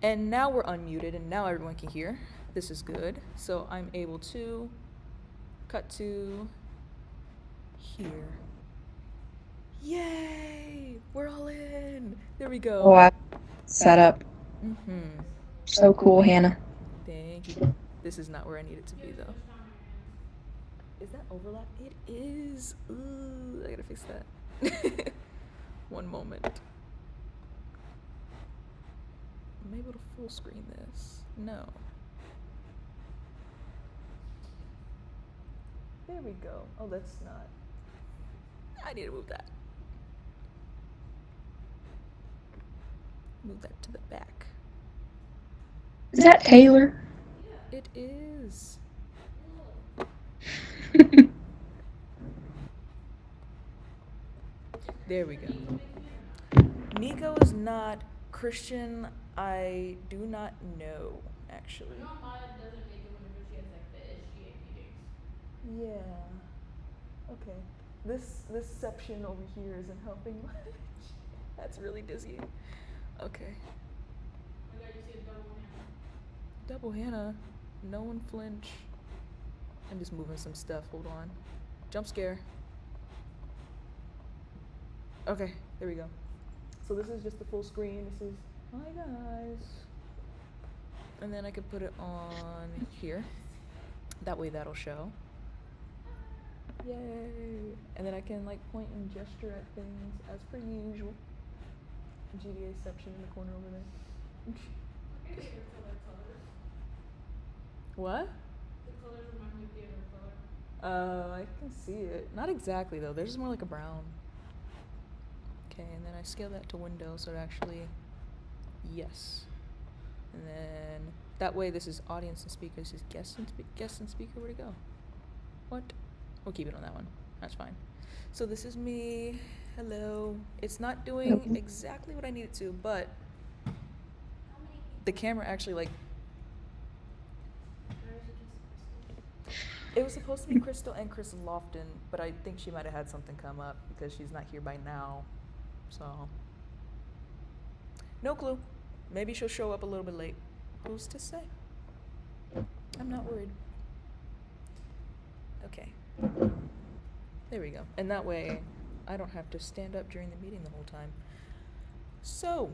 And now we're unmuted, and now everyone can hear. This is good. So I'm able to cut to here. Yay! We're all in. There we go. Oh, I set up. Mm-hmm. So cool, Hannah. Thank you. This is not where I need it to be, though. Is that overlap? It is. Ooh, I gotta fix that. One moment. I'm able to full screen this. No. There we go. Oh, that's not. I need to move that. Move that to the back. Is that Taylor? It is. There we go. Nico is not Christian. I do not know, actually. I know Maya doesn't make it whenever she has like the SGA meetings. Yeah. Okay. This section over here isn't helping much. That's really dizzying. Okay. I got you see a double hand. Double Hannah. No one flinch. I'm just moving some stuff. Hold on. Jump scare. Okay, there we go. So this is just the full screen. This is hi guys. And then I could put it on here. That way that'll show. Yay! And then I can like point and gesture at things as per usual. GDA section in the corner over there. Okay, your colors. What? The colors remind me of the other color. I can see it. Not exactly though. Theirs is more like a brown. Okay, and then I scale that to window so it actually, yes. And then that way this is audience and speaker. This is guest and speaker. Where'd it go? What? We'll keep it on that one. That's fine. So this is me. Hello. It's not doing exactly what I need it to, but the camera actually like. It was supposed to be Crystal and Chris Lofton, but I think she might have had something come up because she's not here by now. So, no clue. Maybe she'll show up a little bit late. Who's to say? I'm not worried. Okay. There we go. And that way, I don't have to stand up during the meeting the whole time. So,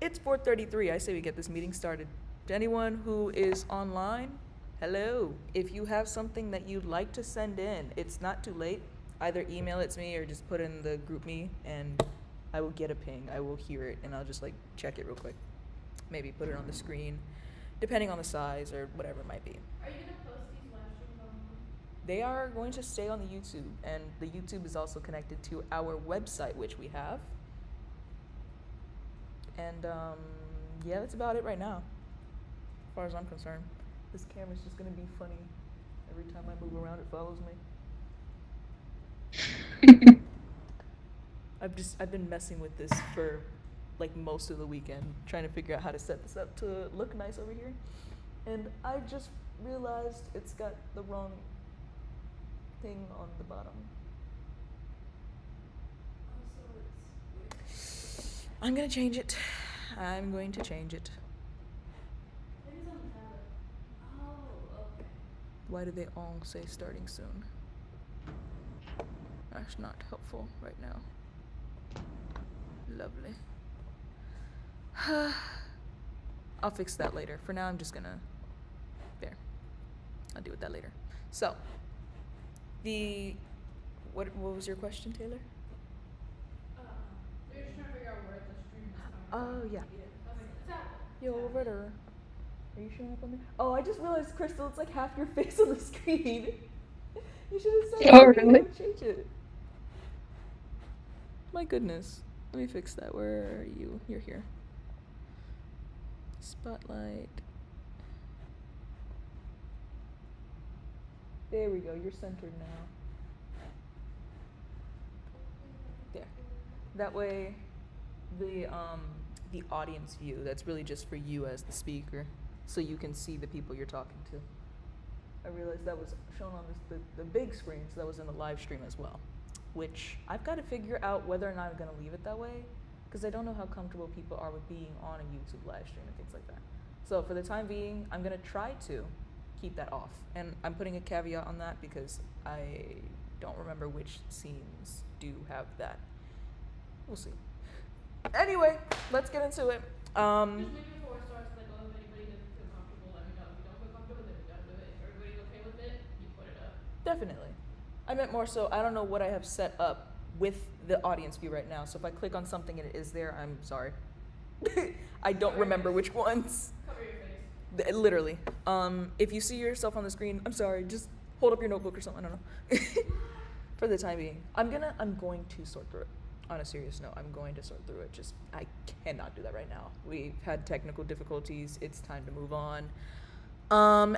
it's 4:33. I say we get this meeting started. To anyone who is online, hello. If you have something that you'd like to send in, it's not too late. Either email it to me or just put it in the group me and I will get a ping. I will hear it and I'll just like check it real quick. Maybe put it on the screen, depending on the size or whatever it might be. Are you gonna post these live streams online? They are going to stay on the YouTube, and the YouTube is also connected to our website, which we have. And yeah, that's about it right now, as far as I'm concerned. This camera's just gonna be funny. Every time I move around, it follows me. I've been messing with this for like most of the weekend, trying to figure out how to set this up to look nice over here. And I just realized it's got the wrong thing on the bottom. I'm gonna change it. I'm going to change it. Maybe it's on the tablet. Oh, okay. Why do they all say starting soon? That's not helpful right now. Lovely. I'll fix that later. For now, I'm just gonna. There. I'll deal with that later. So, what was your question, Taylor? They're just trying to figure out where the stream is Oh, coming from. yeah. I was like, tablet. Yo, Ritter. Are you showing up on there? Oh, I just realized, Crystal, it's like half your face on the screen. You should have said Oh, something. really? I would change it. My goodness. Let me fix that. Where are you? You're here. Spotlight. There we go. You're centered now. There. That way, the audience view, that's really just for you as the speaker, so you can see the people you're talking to. I realized that was shown on the big screen, so that was in the live stream as well, which I've got to figure out whether or not I'm going to leave it that way, because I don't know how comfortable people are with being on a YouTube live stream and things like that. So for the time being, I'm gonna try to keep that off. And I'm putting a caveat on that because I don't remember which scenes do have that. We'll see. Anyway, let's get into it. Just maybe before it starts, like, oh, if anybody doesn't feel comfortable, let me know. If you don't feel comfortable, then don't do it. If everybody's okay with it, you put it up. Definitely. I meant more so, I don't know what I have set up with the audience view right now. So if I click on something and it is there, I'm sorry. I don't remember which ones. Cover your face. Literally. If you see yourself on the screen, I'm sorry, just hold up your notebook or something, I don't know. For the time being. I'm going to sort through it. On a serious note, I'm going to sort through it. Just, I cannot do that right now. We've had technical difficulties. It's time to move on.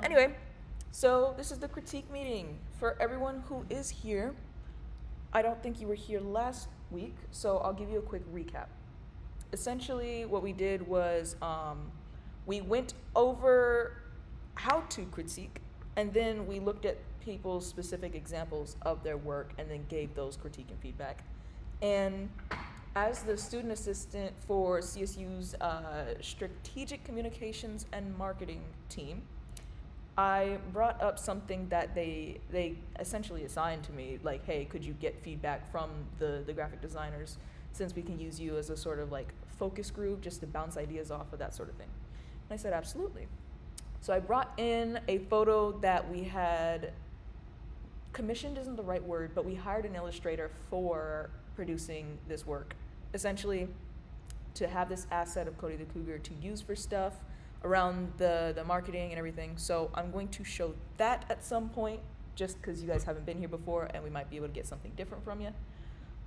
Anyway, so this is the critique meeting. For everyone who is here, I don't think you were here last week, so I'll give you a quick recap. Essentially, what we did was we went over how to critique, and then we looked at people's specific examples of their work and then gave those critique and feedback. And as the student assistant for CSU's strategic communications and marketing team, I brought up something that they essentially assigned to me, like, hey, could you get feedback from the graphic designers, since we can use you as a sort of like focus group just to bounce ideas off of, that sort of thing. And I said, absolutely. So I brought in a photo that we had commissioned, isn't the right word, but we hired an illustrator for producing this work, essentially to have this asset of Cody the Cougar to use for stuff around the marketing and everything. So I'm going to show that at some point, just because you guys haven't been here before and we might be able to get something different from you.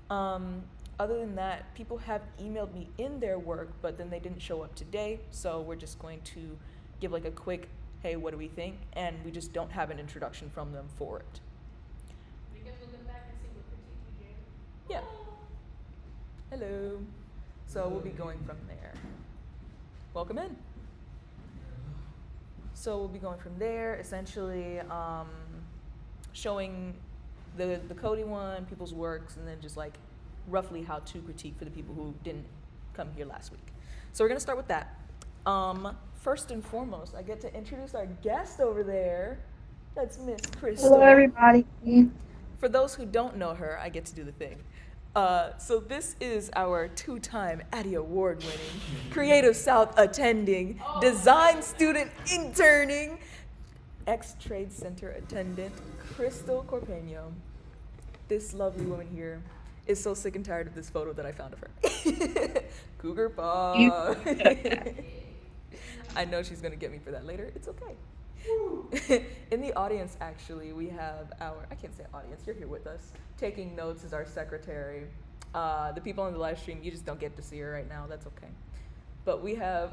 Other than that, people have emailed me in their work, but then they didn't show up today, so we're just going to give like a quick, hey, what do we think? And we just don't have an introduction from them for it. We can look back and see what critique we gave. Yeah. Hello. So we'll be going from there. Welcome in. So we'll be going from there, essentially showing the Cody one, people's works, and then just like roughly how to critique for the people who didn't come here last week. So we're gonna start with that. First and foremost, I get to introduce our guest over there. That's Miss Crystal. Hello, everybody. For those who don't know her, I get to do the thing. So this is our 2-time Addy Award-winning, Creative South attending, design student interning, ex-Trade Center attendant, Crystal Corpeño. This lovely woman here is so sick and tired of this photo that I found of her. Cougar paw. I know she's gonna get me for that later. It's okay. In the audience, actually, we have I can't say audience, you're here with us. Taking notes is our secretary. The people on the live stream, you just don't get to see her right now. That's okay. But we have,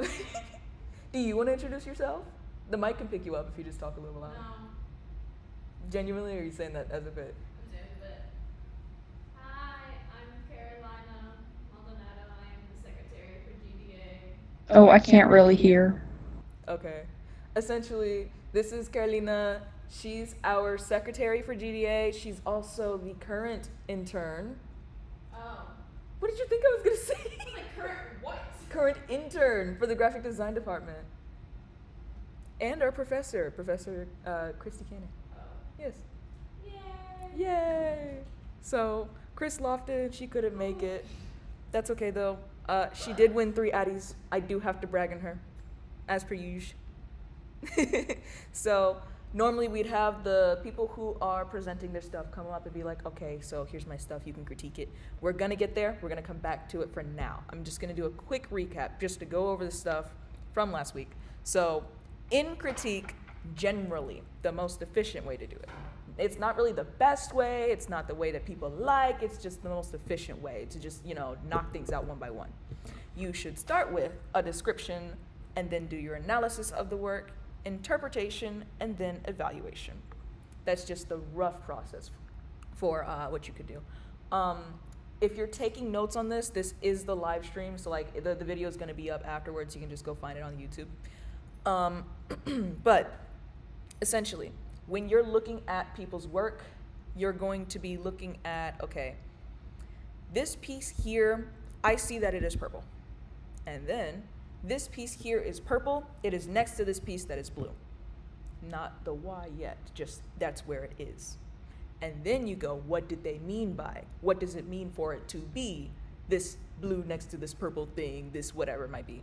do you want to introduce yourself? The mic can pick you up if you just talk a little louder. No. Genuinely, or are you saying that as a bit? I'm saying a bit. Hi, I'm Carolina Maldonado. I am the secretary for GDA. Oh, I can't really hear. Okay. Essentially, this is Carolina. She's our secretary for GDA. She's also the current intern. Oh. What did you think I was gonna I say? was like, current what? Current intern for the graphic design department. And our professor, Professor Christy Cannon. Oh. Yes. Yay. Yay! So, Chris Lofton, she couldn't make it. That's okay though. She did win 3 Addies. I do have to brag on her, as per usual. So, normally we'd have the people who are presenting their stuff come up and be like, okay, so here's my stuff, you can critique it. We're gonna get there, we're gonna come back to it for now. I'm just gonna do a quick recap just to go over the stuff from last week. So, in critique, generally, the most efficient way to do it. It's not really the best way, it's not the way that people like, it's just the most efficient way to just, knock things out one by one. You should start with a description and then do your analysis of the work, interpretation, and then evaluation. That's just the rough process for what you could do. If you're taking notes on this, this is the live stream, so like the video is going to be up afterwards. You can just go find it on YouTube. But essentially, when you're looking at people's work, you're going to be looking at, okay, this piece here I see that it is purple. And then this piece here is purple. It is next to this piece that is blue. Not the why yet, just that's where it is. And then you go, what did they mean by? What does it mean for it to be this blue next to this purple thing, this whatever it might be?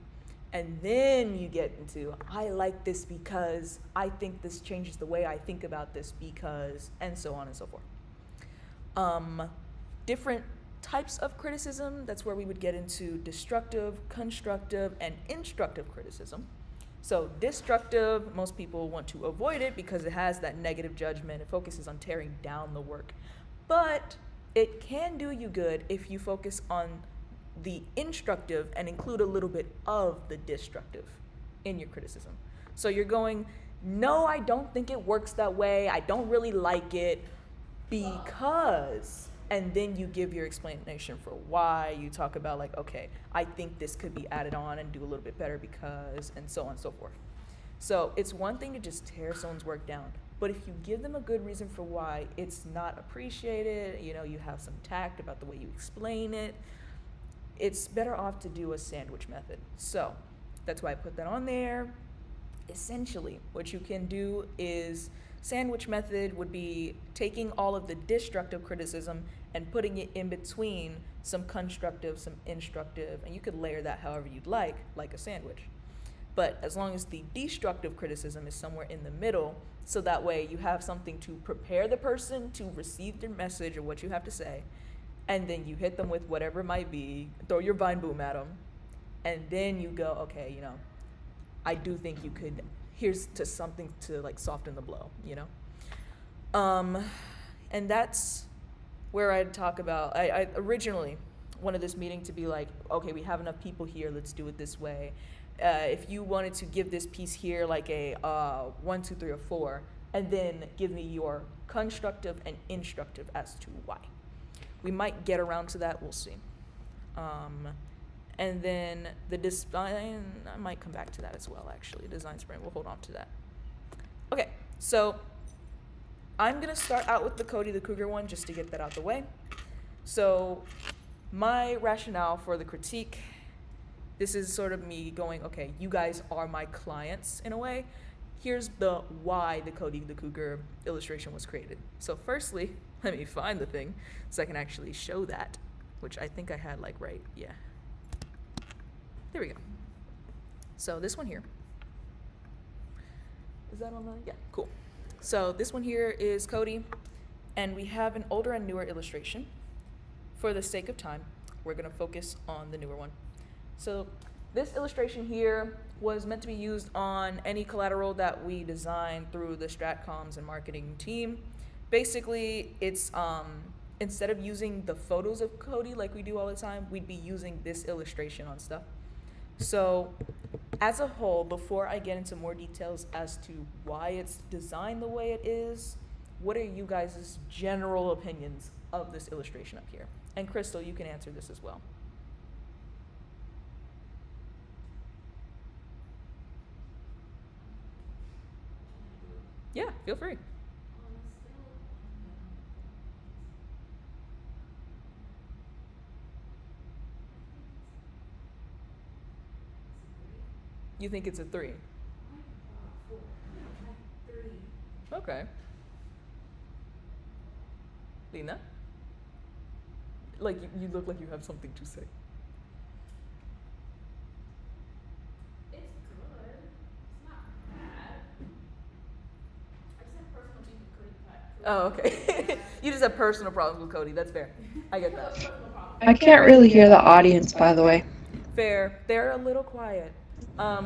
And then you get into, I like this because I think this changes the way I think about this because, and so on and so forth. Different types of criticism, that's where we would get into destructive, constructive, and instructive criticism. So destructive, most people want to avoid it because it has that negative judgment. It focuses on tearing down the work. But it can do you good if you focus on the instructive and include a little bit of the destructive in your criticism. So you're going, no, I don't think it works that way. I don't really like it because, and then you give your explanation for why. You talk about like, okay, I think this could be added on and do a little bit better because, and so on and so forth. So it's one thing to just tear someone's work down, but if you give them a good reason for why it's not appreciated, you know, you have some tact about the way you explain it, it's better off to do a sandwich method. So that's why I put that on there. Essentially, what you can do is sandwich method would be taking all of the destructive criticism and putting it in between some constructive, some instructive, and you could layer that however you'd like a sandwich. But as long as the destructive criticism is somewhere in the middle, so that way you have something to prepare the person to receive their message or what you have to say, and then you hit them with whatever it might be, throw your vine boom at them, and then you go, okay, you know, I do think you could, here's to something to like soften the blow, you know? And that's where I'd talk about, I originally wanted this meeting to be like, okay, we have enough people here, let's do it this way. If you wanted to give this piece here like a 1, 2, 3, or 4, and then give me your constructive and instructive as to why. We might get around to that, we'll see. And then the design, I might come back to that as well, actually. Design sprint, we'll hold on to that. Okay, so I'm gonna start out with the Cody the Cougar one just to get that out the way. So my rationale for the critique, this is sort of me going, okay, you guys are my clients in a way. Here's the why the Cody the Cougar illustration was created. So firstly, let me find the thing so I can actually show that, which I think I had like right, yeah. There we go. So this one here. Is that on the, yeah, cool. So this one here is Cody, and we have an older and newer illustration. For the sake of time, we're gonna focus on the newer one. So this illustration here was meant to be used on any collateral that we designed through the Stratcoms and marketing team. Basically, it's instead of using the photos of Cody like we do all the time, we'd be using this illustration on stuff. So as a whole, before I get into more details as to why it's designed the way it is, what are you guys' general opinions of this illustration up here? And Crystal, you can answer this as well. Yeah, feel free. You think it's a 3? Okay. Lena? Like, you look like you have something to say. It's good. It's not bad. I just have personal beef with Cody Cut. Oh, okay. You just have personal problems with Cody. That's fair. I get that. Personal problem. I can't really hear the audience, by the way. Fair. They're a little quiet.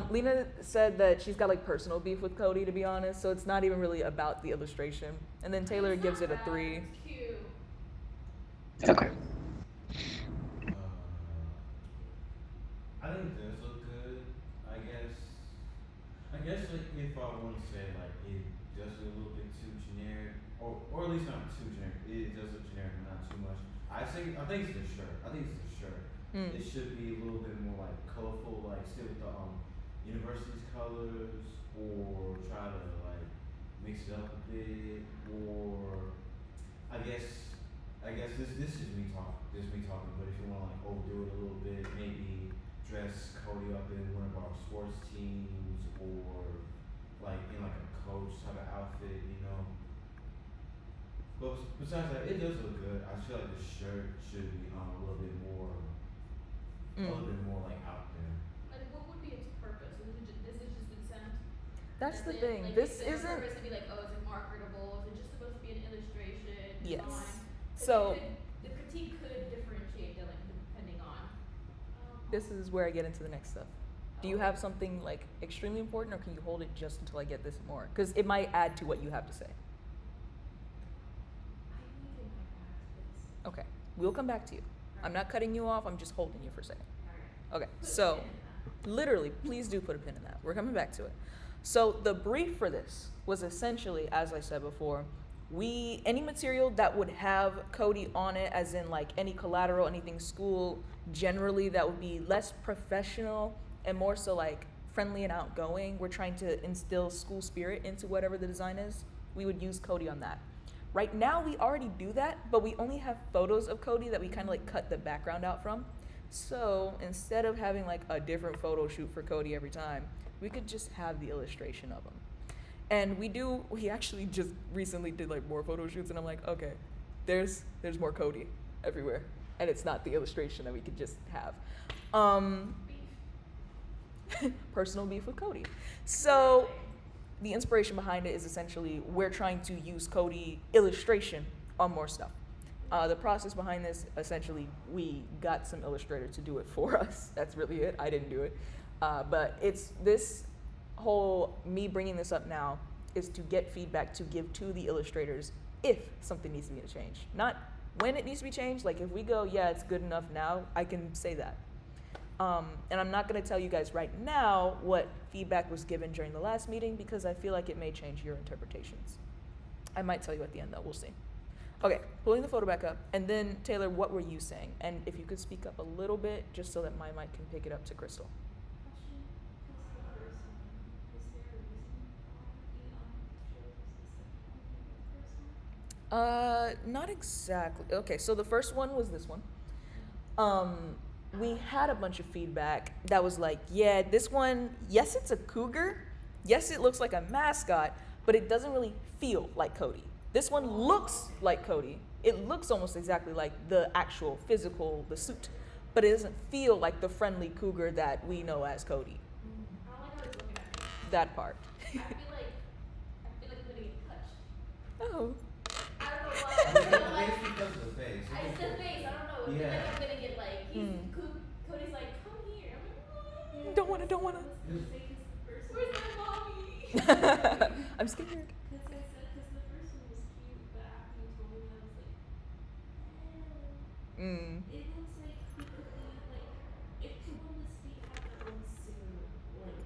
Lena said that she's got like personal beef with Cody, to be honest, so it's not even really about the illustration. And then Taylor It's gives not it a bad, 3. It's cute. Okay. I think it does look good. I guess like if I want to say like it does look a little bit too generic, or at least not too generic. It does look generic, but not too much. I think it's the shirt. I think it's the shirt. It should be a little bit more like colorful, like still with the university's colors, or try to like mix it up a bit, or I guess I guess this is just me talking. But if you want to like overdo it a little bit, maybe dress Cody up in one of our sports teams or like in like a coach type of outfit, you know. But besides that, it does look good. I feel like the shirt should be a little bit more, a little bit more like out there. Like, what would be its purpose? Is it just been sent? That's the it? thing. Like, This is there a isn't. purpose to be like, oh, is it marketable? Is it just supposed to be an illustration? Yes. Design? 'Cause So the critique could differentiate like depending on. this is where I get into the next stuff. Do you have something like extremely important, or can you hold it just until I get this more? Because it might add to what you have to say. I need to get back to this. Okay, we'll come back to you. I'm not cutting you off. I'm just holding you for a second. Alright. Okay, so literally, please do put a pin in that. We're coming back to it. So the brief for this was essentially, as I said before, any material that would have Cody on it, as in like any collateral, anything school, generally that would be less professional and more so like friendly and outgoing. We're trying to instill school spirit into whatever the design is. We would use Cody on that. Right now, we already do that, but we only have photos of Cody that we kind of like cut the background out from. So instead of having like a different photo shoot for Cody every time, we could just have the illustration of him. And we actually just recently did like more photo shoots, and I'm like, okay, there's more Cody everywhere. And it's not the illustration that we could just have. Personal beef with Cody. So the inspiration behind it is essentially we're trying to use Cody illustration on more stuff. The process behind this, essentially, we got some illustrator to do it for us. That's really it. I didn't do it. But it's this whole, me bringing this up now is to get feedback to give to the illustrators if something needs to be changed. Not when it needs to be changed. Like if we go, yeah, it's good enough now, I can say that. And I'm not going to tell you guys right now what feedback was given during the last meeting because I feel like it may change your interpretations. I might tell you at the end though, we'll see. Okay, pulling the photo back up. And then Taylor, what were you saying? And if you could speak up a little bit just so that my mic can pick it up to Crystal. Question, because the first one, is there a reason why the chose the second one over the first one? Not exactly. Okay, so the first one was this one. We had a bunch of feedback that was like, yeah, this one, yes, it's a cougar. Yes, it looks like a mascot, but it doesn't really feel like Cody. This one looks like Cody. It looks almost exactly like the actual physical, the suit, but it doesn't feel like the friendly cougar that we know as Cody. I don't like how it's looking at me. That part. I feel like I'm gonna get touched. Oh. I don't know I why. mean, I feel like it's because of the face. it's the face. I don't know. I feel Yeah. like I'm gonna get like Cody's like, come here. I'm like, Don't wanna. Where's my mommy? I'm scared. Because the first one was cute, but after you told me that, I was like, it looks like he could be like, if Columbus State had their own cereal like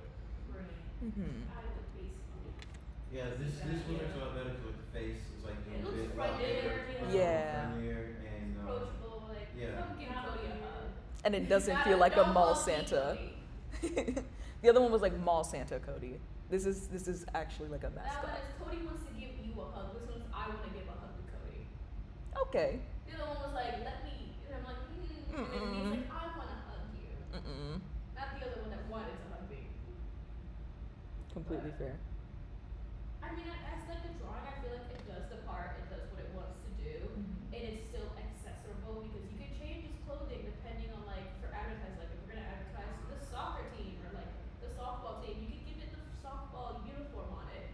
brand, I would basically. Yeah, this one looks a lot better because like the face is like It a looks bit friendlier, you know. Yeah. friendlier and Approachable, like, yeah. come give Cody a hug. And it doesn't feel like a mall Santa. The other one was like mall Santa Cody. This is actually like a That mascot. one is Cody wants to give you a hug. This one's I want to give a hug to Cody. Okay. The other one was like, let me, and I'm like, and he's like, I want to hug you. Not the other one that wanted to hug me. Completely fair. I mean, as like the drawing, I feel like it does the part, it does what it wants to do, and it's still accessible because you can change his clothing depending on like for advertising. Like if we're gonna advertise the soccer team or like the softball team, you can give it the softball uniform on it.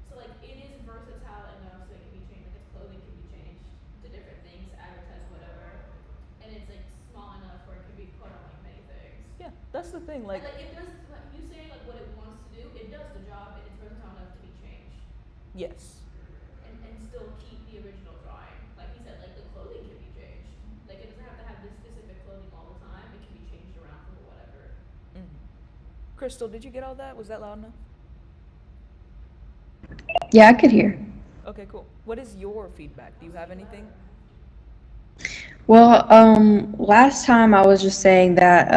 So like it is versatile enough so it can be changed. Like its clothing can be changed to different things, advertise whatever, and it's like small enough where it can be put on like many things. Yeah, that's the thing. Like, And, like it does, like you saying like what it wants to do, it does the job and it's versatile enough to be changed. yes. And still keep the original drawing. Like he said, like the clothing can be changed. Like it doesn't have to have this specific clothing all the time. It can be changed around for whatever. Crystal, did you get all that? Was that loud enough? Yeah, I could hear. Okay, cool. What is your feedback? Do you have anything? Well, last time I was just saying that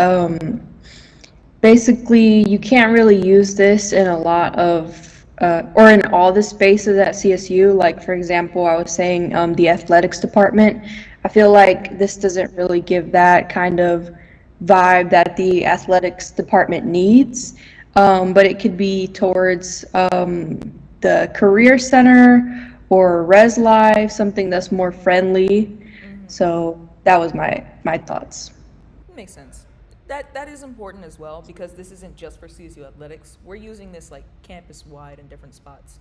basically you can't really use this in a lot of or in all the spaces at CSU. Like, for example, I was saying the athletics department. I feel like this doesn't really give that kind of vibe that the athletics department needs, but it could be towards the career center or Res Live, something that's more friendly. So that was my thoughts. Makes sense. That is important as well because this isn't just for CSU athletics. We're using this like campus wide in different spots.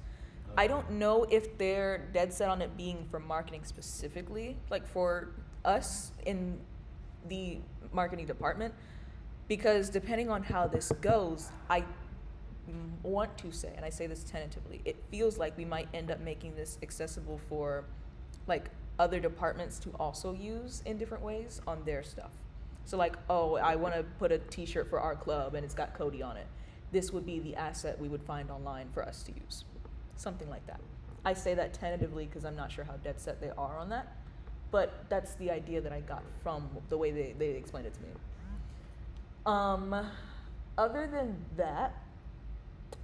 I don't know if they're dead set on it being for marketing specifically, like for us in the marketing department, because depending on how this goes, I want to say, and I say this tentatively, it feels like we might end up making this accessible for like other departments to also use in different ways on their stuff. So like, oh, I want to put a t-shirt for our club and it's got Cody on it. This would be the asset we would find online for us to use. Something like that. I say that tentatively because I'm not sure how dead set they are on that. But that's the idea that I got from the way they explained it to me. Other than that,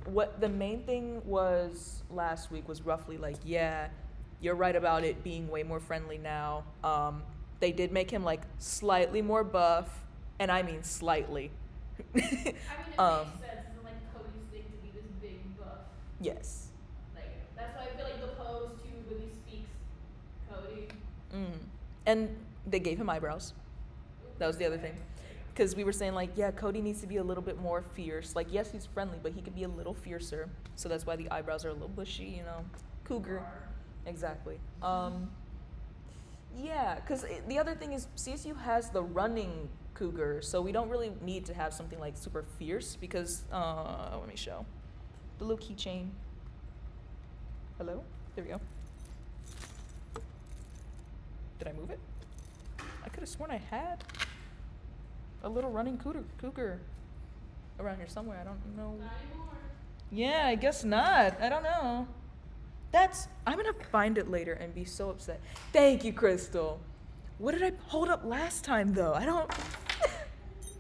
what the main thing was last week was roughly like, yeah, you're right about it being way more friendly now. They did make him like slightly more buff, and I mean slightly. I mean, it makes sense. It's like Cody's thing to be this big buff. Yes. Like, that's why I feel like the pose too really speaks Cody. And they gave him eyebrows. That was the other thing. Because we were saying like, yeah, Cody needs to be a little bit more fierce. Like, yes, he's friendly, but he could be a little fiercer. So that's why the eyebrows are a little bushy, you know, cougar. Exactly. Yeah, because the other thing is CSU has the running cougar, so we don't really need to have something like super fierce because, let me show. The little keychain. Hello? There we go. Did I move it? I could have sworn I had a little running cougar around here somewhere. I don't know. Not anymore. Yeah, I guess not. I don't know. I'm gonna find it later and be so upset. Thank you, Crystal. What did I hold up last time though? I don't,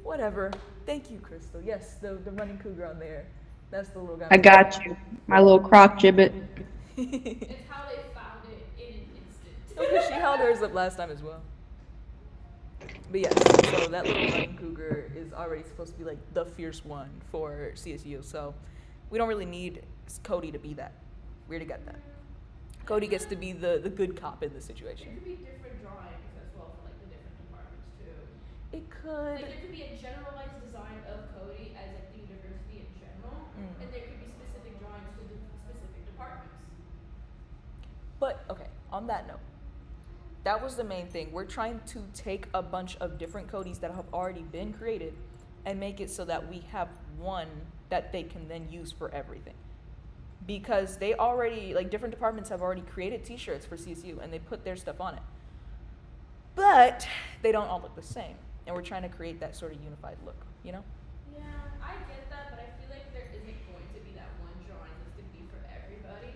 whatever. Thank you, Crystal. Yes, the running cougar on there. That's the little guy. I got you. My little croc gibbet. It's how they found it in an instant. Okay, she held hers up last time as well. But yes, so that little running cougar is already supposed to be like the fierce one for CSU. So we don't really need Cody to be that. We already got that. Cody gets to be the good cop in the There situation. could be different drawings as well for like the different departments too. It could. Like there could be a generalized design of Cody as like the university in general, and there could be specific drawings for the specific departments. But okay, on that note, that was the main thing. We're trying to take a bunch of different Codys that have already been created and make it so that we have one that they can then use for everything. Because they already, like different departments have already created t-shirts for CSU and they put their stuff on it. But they don't all look the same. And we're trying to create that sort of unified look, you know? Yeah, I get that, but I feel like there isn't going to be that one drawing that's going to be for everybody.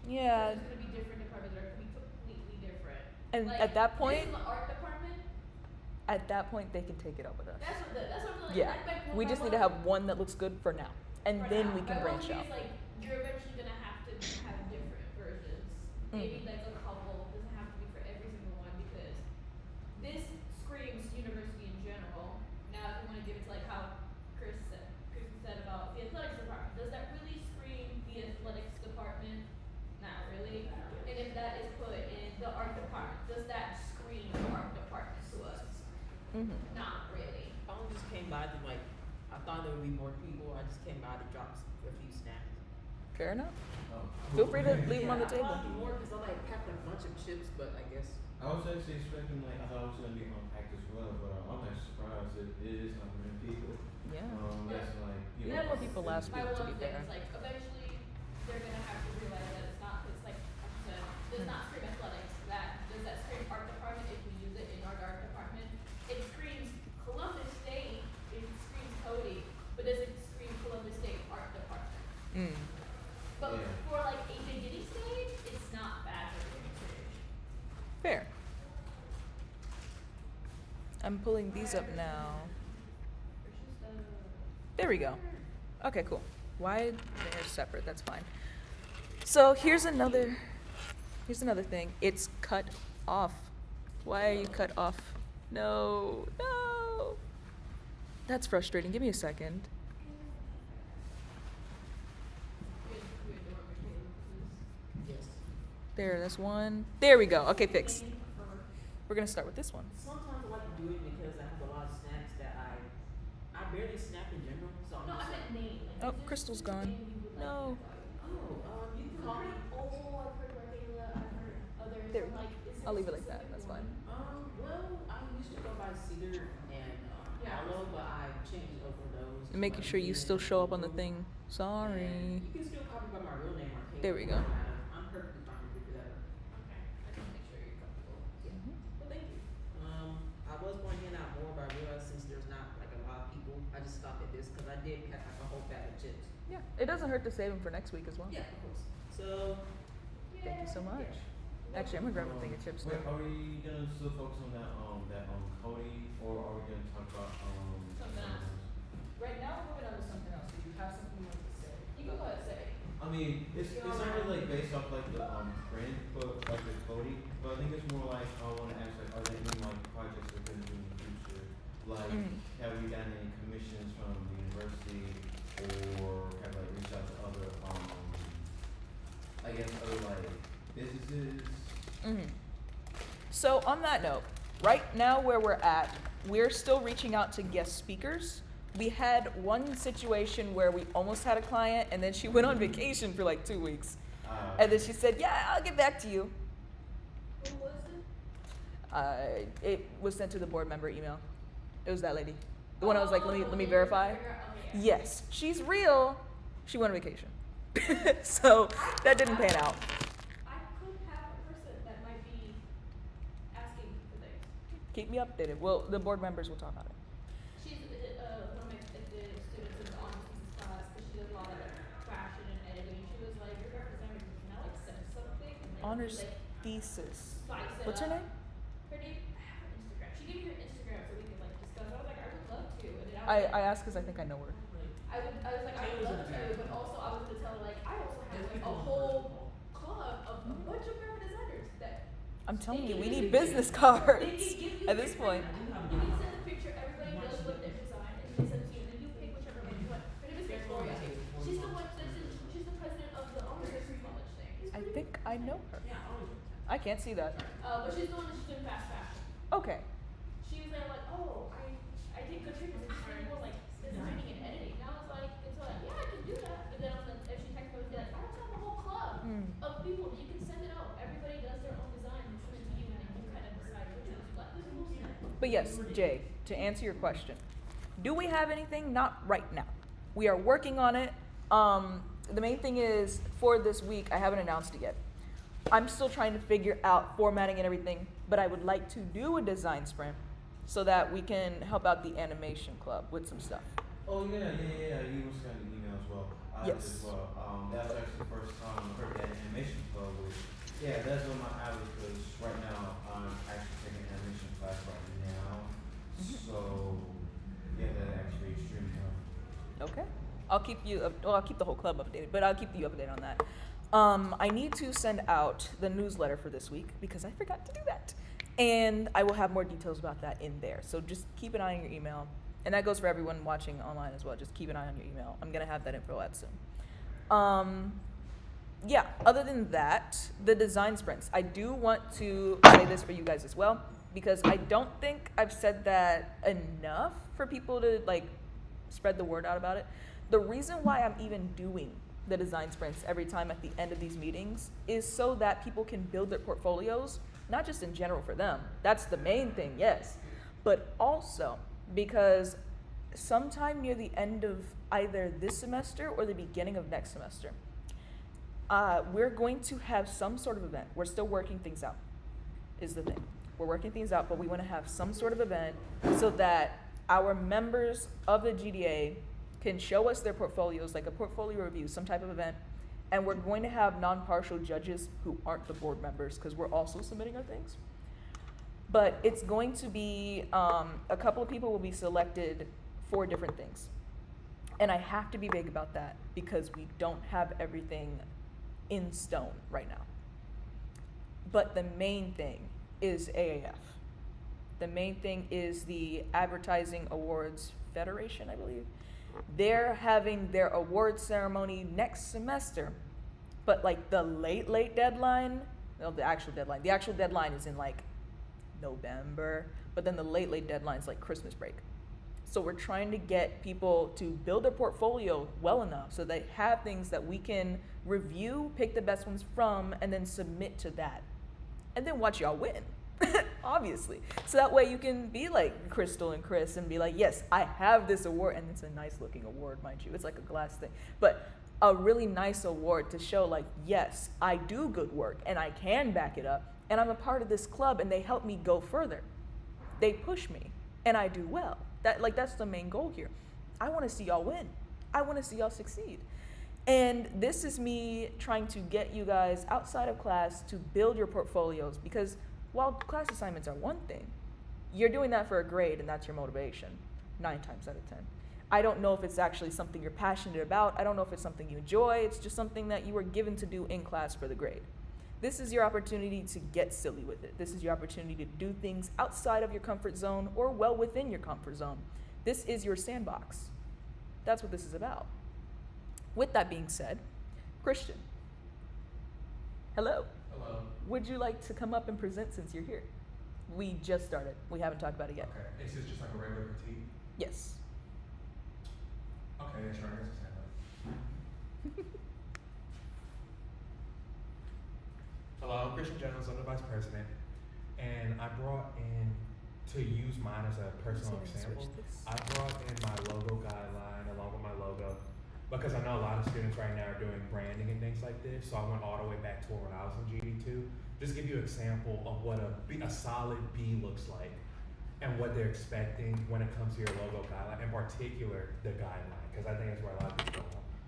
Yeah. There's going to be different departments that are going to be completely different. And like, at that point, this is the art department. They can take it up with us. That's what I'm like. Yeah. Like, We just need to have one that looks good for now. And for then now. we can My branch whole out. thing is, like, you're eventually going to have different versions. Maybe like a couple. It doesn't have to be for every single one because this screams university in general. Now, if you want to give it to like how Kristen said about the athletics department, does that really scream the athletics department? Not really. And if that is put in the art department, does that scream the art department to us? Not really. I just came by to like, I thought there would be more people. I just came by to drop a few snacks. Fair enough. Oh. Feel free to leave them on the I table. wanted more because I like packed a bunch of chips, but I guess. I was actually expecting like I thought it was gonna be unpacked as well, but I'm actually surprised that it is not many people. Yeah. That's like We had more people last My week, to one be thing fair. is like eventually they're gonna have to realize that it's not it's like I said, does not scream athletics. Does that scream art department if we use it in our art department? It screams Columbus State, it screams Cody, but does it scream Columbus State art department? But Yeah. for like a beginning stage, it's not bad for a beginning stage. Fair. I'm pulling these up now. It's just There we go. Okay, cool. Why they're separate, that's fine. So here's another thing. It's cut off. Why are you cut off? No. That's frustrating. Give me a second. Yes. There, that's one. There we go. Okay, fixed. We're gonna start with this one. Sometimes I like to do it because I have a lot of snacks that I barely snap in general, so I'm No, I just meant like, name. Like, Oh, is there Crystal's specific gone. name you would like No. to try? you can call me. Oh, I've heard Raquel, I've heard others. There we I'm go. like, is there I'll a leave it like that. specific That's one? fine. Well, I used to go by Cedar and Yeah. Aloe, but I changed over those. to, Making like, sure you Mint still and show up on the Cocoa. thing. And Sorry. you can still call me by my real name, Raquel. There we go. I'm perfectly fine with it. Okay, I just make sure you're comfortable. Yeah. Mhm. Well, thank you. I was going to hand out more, but I realized since there's not like a lot of people, I just stopped at this because I did pack like a whole bag of chips. Yeah, it doesn't hurt to save them for next week as well. Yeah, of course. So, Thank you so much. Actually, I'm gonna grab a thing of chips Wait, now. are we gonna still focus on that Cody, or are we gonna talk about Something else. Right now, we're moving on to something else. Did you have something you wanted to say? You can go ahead and say. I mean, it's not really like based off like the brand, but like the Cody. But I think it's more like I want to ask like, are there any like projects we're gonna do in the future? Like, have we gotten any commissions from the university, or have like reached out to other I guess other like businesses? So on that note, right now where we're at, we're still reaching out to guest speakers. We had one situation where we almost had a client, and then she went on vacation for like 2 weeks, and then she said, "Yeah, I'll get back to you." Who was it? It was sent to the board member email. It was that lady, the one I was like, let me verify. Figure out- okay, yeah. Yes, she's real. She went on vacation, so that didn't pan out. I could have a person that might be asking for things. Keep me updated. Well, the board members will talk about it. She's one of my students in the honors business class, but she does a lot of like fashion and editing. She was like, "You're representing. Can I like send something?" And then Honors like thesis. spice it What's her up. name? Her name. I have her Instagram. She gave me her Instagram so we could like discuss. I was like, I would love to. And then I asked because I think I know her. I was like, I would love to, but also I was gonna tell her like, I also have like a whole club of a bunch of graphic designers that I'm telling you, can we give need you- business they cards can give you at this point. You can send a picture, everybody does what their design, and they send it to you, and then you pick whichever one you want. Her name is Victoria. She's the one she's the president of the honors business college thing. It's I pretty think I know her. yeah, always. I can't see that. But she's the one that's doing fast fashion. Okay. She was there like, oh, I did good pictures, and she's more like designing and editing. And I was like, yeah, I can do that. But then if she texted me, I would be like, I also have a whole club of people that you can send it out. Everybody does their own design and send it to you, and then you kind of decide which one's what. But yes, Jay, to answer your question, do we have anything? Not right now. We are working on it. The main thing is for this week, I haven't announced it yet. I'm still trying to figure out formatting and everything, but I would like to do a design sprint so that we can help out the animation club with some stuff. Oh yeah. You was sending an email as well. I Yes. As well. That was actually the first time I heard that animation club. Which, yeah, that's on my alley because right now I'm actually taking an animation class right now. So yeah, that actually extremely helpful. Okay. I'll keep you, I'll keep the whole club updated, but I'll keep you updated on that. I need to send out the newsletter for this week because I forgot to do that. And I will have more details about that in there. So just keep an eye on your email. And that goes for everyone watching online as well. Just keep an eye on your email. I'm going to have that info out soon. Yeah, other than that, the design sprints. I do want to say this for you guys as well because I don't think I've said that enough for people to like spread the word out about it. The reason why I'm even doing the design sprints every time at the end of these meetings is so that people can build their portfolios, not just in general for them. That's the main thing, yes. But also because sometime near the end of either this semester or the beginning of next semester, we're going to have some sort of event. We're still working things out, is the thing. We're working things out, but we want to have some sort of event so that our members of the GDA can show us their portfolios, like a portfolio review, some type of event, and we're going to have non-partial judges who aren't the board members because we're also submitting our things. But it's going to be, a couple of people will be selected for different things. And I have to be big about that because we don't have everything in stone right now. But the main thing is AAF. The main thing is the Advertising Awards Federation, I believe. They're having their award ceremony next semester, but like the late deadline, no, the actual deadline is in like November, but then the late deadline is like Christmas break. So we're trying to get people to build their portfolio well enough so they have things that we can review, pick the best ones from, and then submit to that. And then watch y'all win, obviously. So that way you can be like Crystal and Chris and be like, yes, I have this award. And it's a nice looking award, mind you. It's like a glass thing. But a really nice award to show like, yes, I do good work and I can back it up. And I'm a part of this club and they help me go further. They push me and I do well. That's the main goal here. I want to see y'all win. I want to see y'all succeed. And this is me trying to get you guys outside of class to build your portfolios, because while class assignments are one thing, you're doing that for a grade and that's your motivation 9 times out of 10. I don't know if it's actually something you're passionate about. I don't know if it's something you enjoy. It's just something that you were given to do in class for the grade. This is your opportunity to get silly with it. This is your opportunity to do things outside of your comfort zone or well within your comfort zone. This is your sandbox. That's what this is about. With that being said, Christian, hello. Hello. Would you like to come up and present since you're here? We just started. We haven't talked about it yet. Okay. Is this just like a regular critique? Yes. Okay, yeah, sure. I guess it's stand up. Hello, I'm Christian Jones. I'm the vice president, and I brought in, to use mine as a personal example, I brought in my logo guideline along with my logo, because I know a lot of students right now are doing branding and things like this. So I went all the way back to when I was in GD2. Just give you an example of what a solid B looks like and what they're expecting when it comes to your logo guideline, in particular the guideline, because I think that's where a lot of people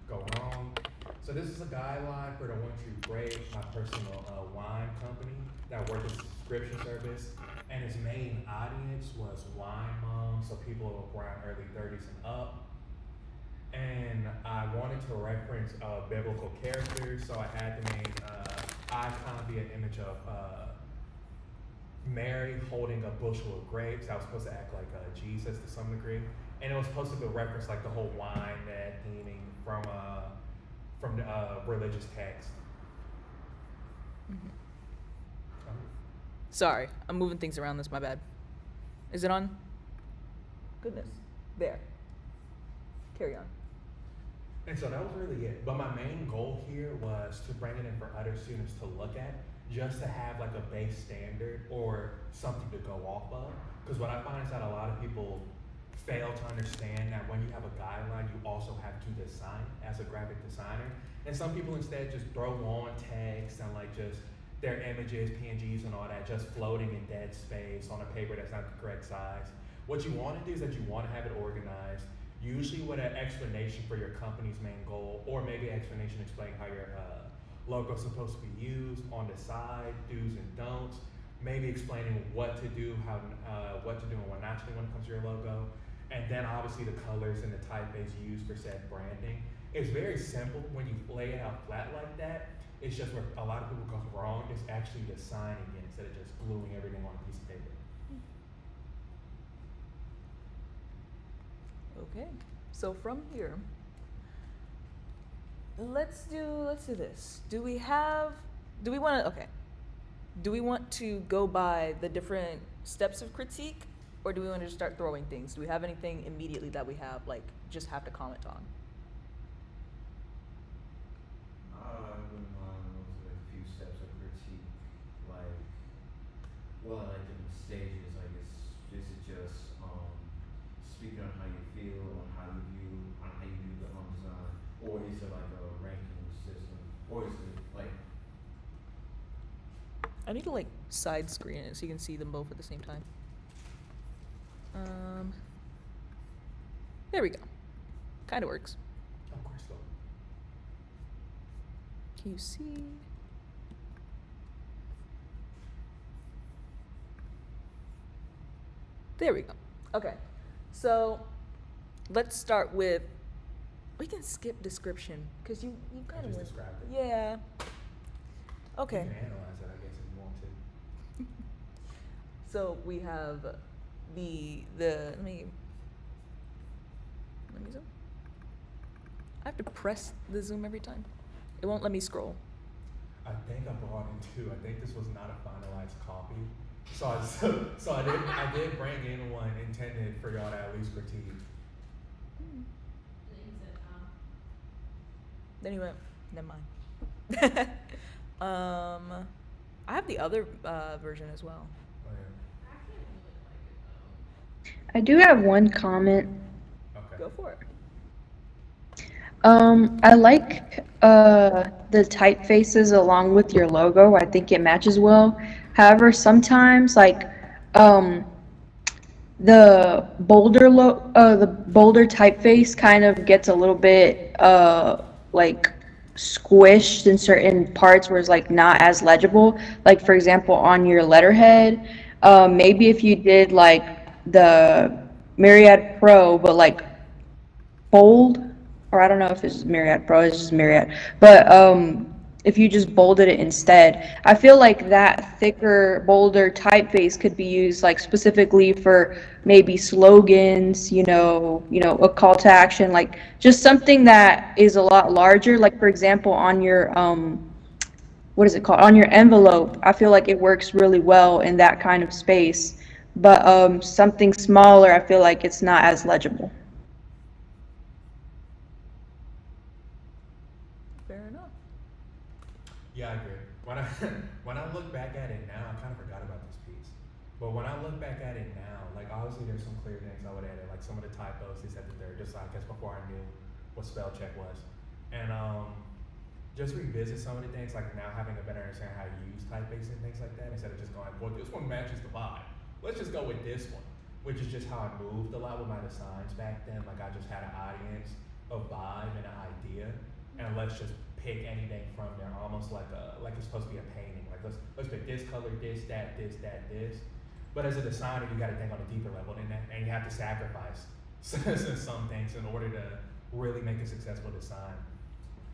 go wrong. So this is a guideline for the 1-2 Break, my personal wine company that worked as a subscription service, and its main audience was wine moms, so people around early 30s and up. And I wanted to reference biblical characters, so I had to make icon be an image of Mary holding a bushel of grapes. That was supposed to act like Jesus to some degree, and it was supposed to be reference like the whole wine that theming from the religious text. Mm-hmm. Sorry, I'm moving things around. This, my bad. Is it on? Goodness. There. Carry on. And so that was really it. But my main goal here was to bring it in for other students to look at, just to have like a base standard or something to go off of. Because what I find is that a lot of people fail to understand that when you have a guideline, you also have to design as a graphic designer. And some people instead just throw on text and like just their images, PNGs and all that, just floating in dead space on a paper that's not the correct size. What you want to do is that you want to have it organized, usually with an explanation for your company's main goal, or maybe an explanation explaining how your logo is supposed to be used on the side, do's and don'ts, maybe explaining what to do, what to do and what not to do when it comes to your logo, and then obviously the colors and the typeface used for said branding. It's very simple when you lay it out flat like that. It's just where a lot of people go wrong is actually designing it instead of just gluing everything on a piece of paper. Okay, so from here, let's do this. Do we want to go by the different steps of critique, or do we want to just start throwing things? Do we have anything immediately that we have, like, just have to comment on? I wouldn't mind like a few steps of critique, like, different stages. Like, is it just speaking on how you feel, on how you view the design, or is it like a ranking system, or is it like? I need to like side screen it so you can see them both at the same time. There we go. Kind of works. Of course, though. Can you see? There we go. Okay. So let's start with, we can skip description because you kind of just described it. Yeah. Okay. You can analyze it, I guess, if you want to. So we have the let me zoom. I have to press the zoom every time. It won't let me scroll. I think I brought in two. I think this was not a finalized copy. So I did bring in one intended for y'all to at least critique. And then he said, Then he went, never mind. I have the other version as well. Oh, yeah. I actually really like it though. I do have one comment. Okay. Go for it. I like the typefaces along with your logo. I think it matches well. However, sometimes the the bolder typeface kind of gets a little bit like squished in certain parts where it's like not as legible. Like for example, on your letterhead, maybe if you did like the Myriad Pro, but like bold, or I don't know if it's Myriad Pro, it's just Myriad, but if you just bolded it instead, I feel like that thicker, bolder typeface could be used like specifically for maybe slogans, a call to action, like just something that is a lot larger. Like for example, on your what is it called? On your envelope, I feel like it works really well in that kind of space. But something smaller, I feel like it's not as legible. Fair enough. Yeah, I agree. When I when I look back at it now, I kind of forgot about this piece. But when I look back at it now, like obviously there's some clear things I would edit, like some of the typos, this, that, the third, just I guess before I knew what spell check was. And just revisit some of the things, like now having a better understanding how to use typeface and things like that, instead of just going, well, this one matches the vibe. Let's just go with this one, which is just how I moved a lot with my designs back then. Like I just had an audience, a vibe, and an idea, and let's just pick anything from there, almost like it's supposed to be a painting. Like let's pick this color, this, that, this, that, this. But as a designer, you got to think on a deeper level than that, and you have to sacrifice some things in order to really make a successful design.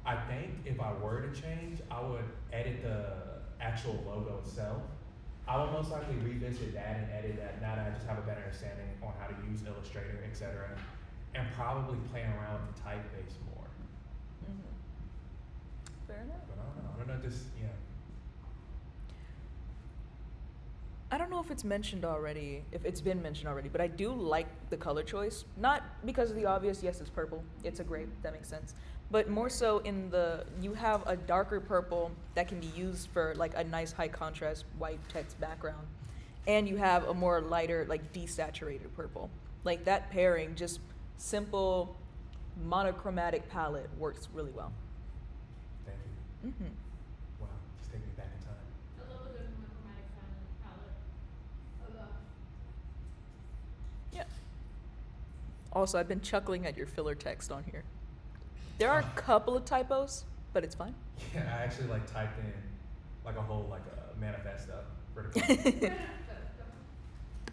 I think if I were to change, I would edit the actual logo itself. I would most likely revisit that and edit that now that I just have a better understanding on how to use Illustrator, etc. And probably play around with the typeface more. Mm-hmm. Fair enough. But I don't know, just, yeah. I don't know if it's mentioned already, if it's been mentioned already, but I do like the color choice. Not because of the obvious, yes, it's purple, it's a grape, that makes sense. But more so you have a darker purple that can be used for like a nice high contrast white text background. And you have a more lighter, like desaturated purple. Like that pairing, just simple monochromatic palette works really well. Thank you. Mm-hmm. Wow, just take me back in time. I love a good monochromatic palette. I love. Yeah. Also, I've been chuckling at your filler text on here. There are a couple of typos, but it's fine. Yeah, I actually like typed in like a whole like a manifesto for the company.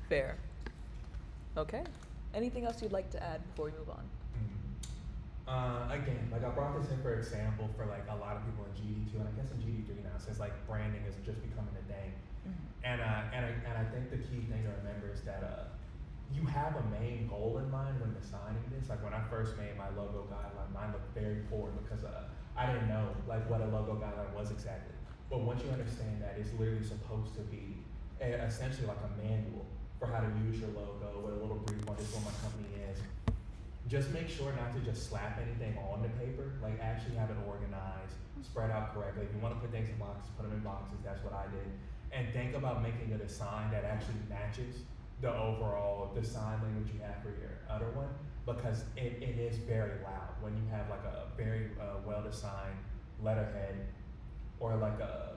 Fair. Okay. Anything else you'd like to add before we move on? Again, like I brought this in for example for like a lot of people in GD2 and I guess in GD3 now, since like branding is just becoming a thing. Mm-hmm. And I think the key thing to remember is that you have a main goal in mind when designing this. Like when I first made my logo guideline, mine looked very poor because I didn't know like what a logo guideline was exactly. But once you understand that it's literally supposed to be essentially like a manual for how to use your logo with a little brief on this what my company is. Just make sure not to just slap anything on the paper, like actually have it organized, spread out correctly. If you want to put things in boxes, put them in boxes, that's what I did. And think about making a design that actually matches the overall design language you have for your other one, because it is very loud when you have like a very well-designed letterhead or like a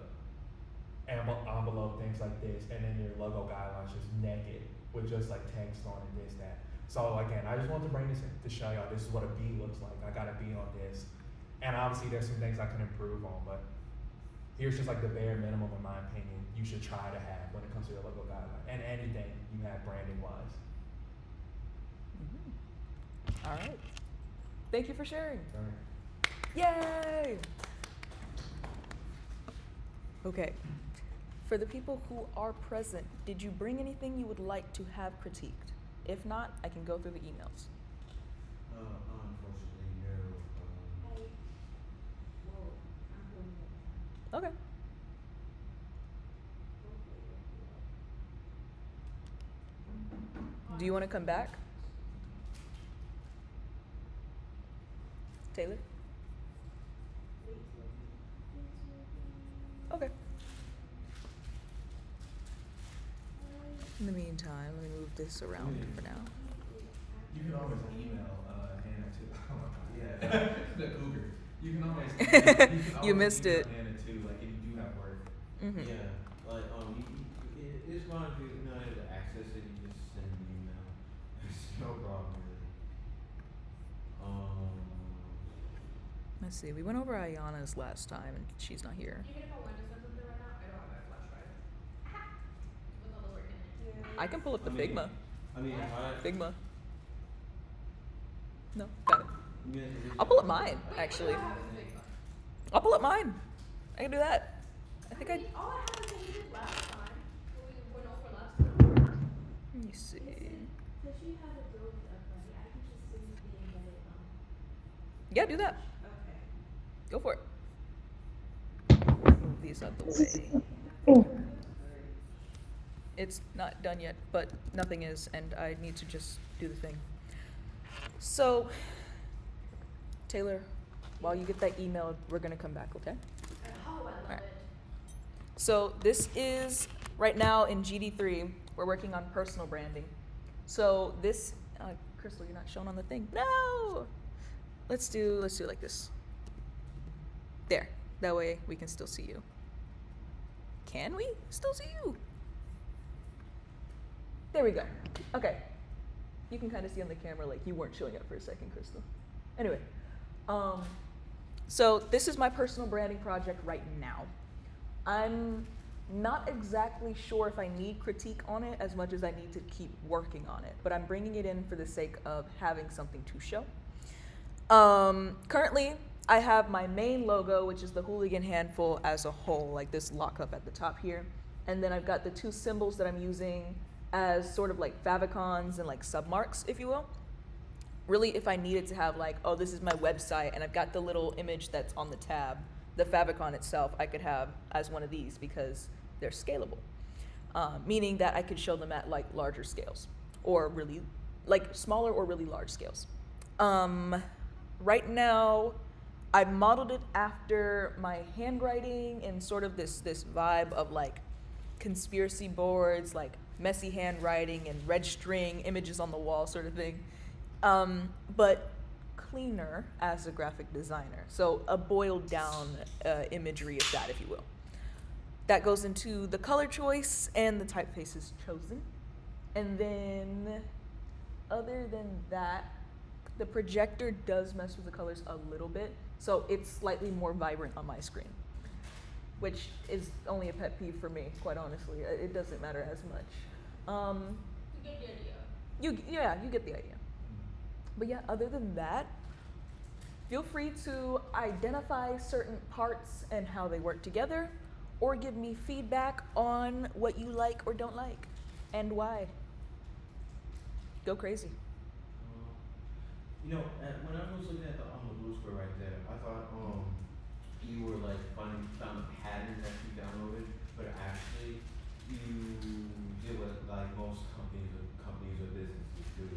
envelope, things like this, and then your logo guidelines just naked with just like text on it, this, that. So again, I just want to bring this in to show y'all this is what a B looks like. I got a B on this. And obviously there's some things I can improve on, but here's just like the bare minimum in my opinion you should try to have when it comes to your logo guideline and anything you have branding wise. Mm-hmm. All right. Thank you for sharing. All right. Yay! Okay. For the people who are present, did you bring anything you would like to have critiqued? If not, I can go through the emails. Unfortunately, no. Whoa, I'm going to. Okay. Do you want to come back? Taylor? Okay. In the meantime, let me move this around for now. You can always email Hannah too. Oh my god. Yeah. The cougar. You can always. You missed email it. Hannah too, like if you do have work. Mm-hmm. Yeah, like it's fine if you're not able to access it. You just send an email. It's no problem really. Let's see. We went over Ayana's last time, and she's not here. Even if I wanted to send something right now, I don't have my flash drive. With all the work in it. I can pull up the Figma. I mean, if I Figma. No, got it. you guys can I'll pull up mine, Wait, actually. I have a Figma. I'll pull up mine. I can do that. I think I. All I have is what we did last time. What we went over last time. Let me see. Does she have a Adobe already? I can just send the embedded Yeah, do that. Okay. Go for it. Move these out the way. It's not done yet, but nothing is, and I need to just do the thing. So, Taylor, while you get that email, we're gonna come back, okay? Oh, I love Alright. it. So this is, right now in GD3, we're working on personal branding. So this, Crystal, you're not shown on the thing. No! Let's do it like this. There, that way we can still see you. Can we still see you? There we go. Okay. You can kind of see on the camera like you weren't showing up for a second, Crystal. Anyway, so this is my personal branding project right now. I'm not exactly sure if I need critique on it as much as I need to keep working on it, but I'm bringing it in for the sake of having something to show. Currently, I have my main logo, which is the hooligan handful as a whole, like this lockup at the top here. And then I've got the two symbols that I'm using as sort of like favicons and like submarks, if you will. Really, if I needed to have like, oh, this is my website, and I've got the little image that's on the tab, the favicon itself, I could have as one of these because they're scalable. Meaning that I could show them at like larger scales or really, like smaller or really large scales. Right now, I modeled it after my handwriting and sort of this vibe of like conspiracy boards, like messy handwriting and red string images on the wall sort of thing. But cleaner as a graphic designer. So a boiled down imagery of that, if you will. That goes into the color choice and the typefaces chosen. And then other than that, the projector does mess with the colors a little bit. So it's slightly more vibrant on my screen, which is only a pet peeve for me, quite honestly. It doesn't matter as much. You get the idea. You get the idea. But yeah, other than that, feel free to identify certain parts and how they work together, or give me feedback on what you like or don't like, and why. Go crazy. You know, when I was looking at the blue square right there, I thought you were like found a pattern that you downloaded, but actually you did what like most companies or businesses do,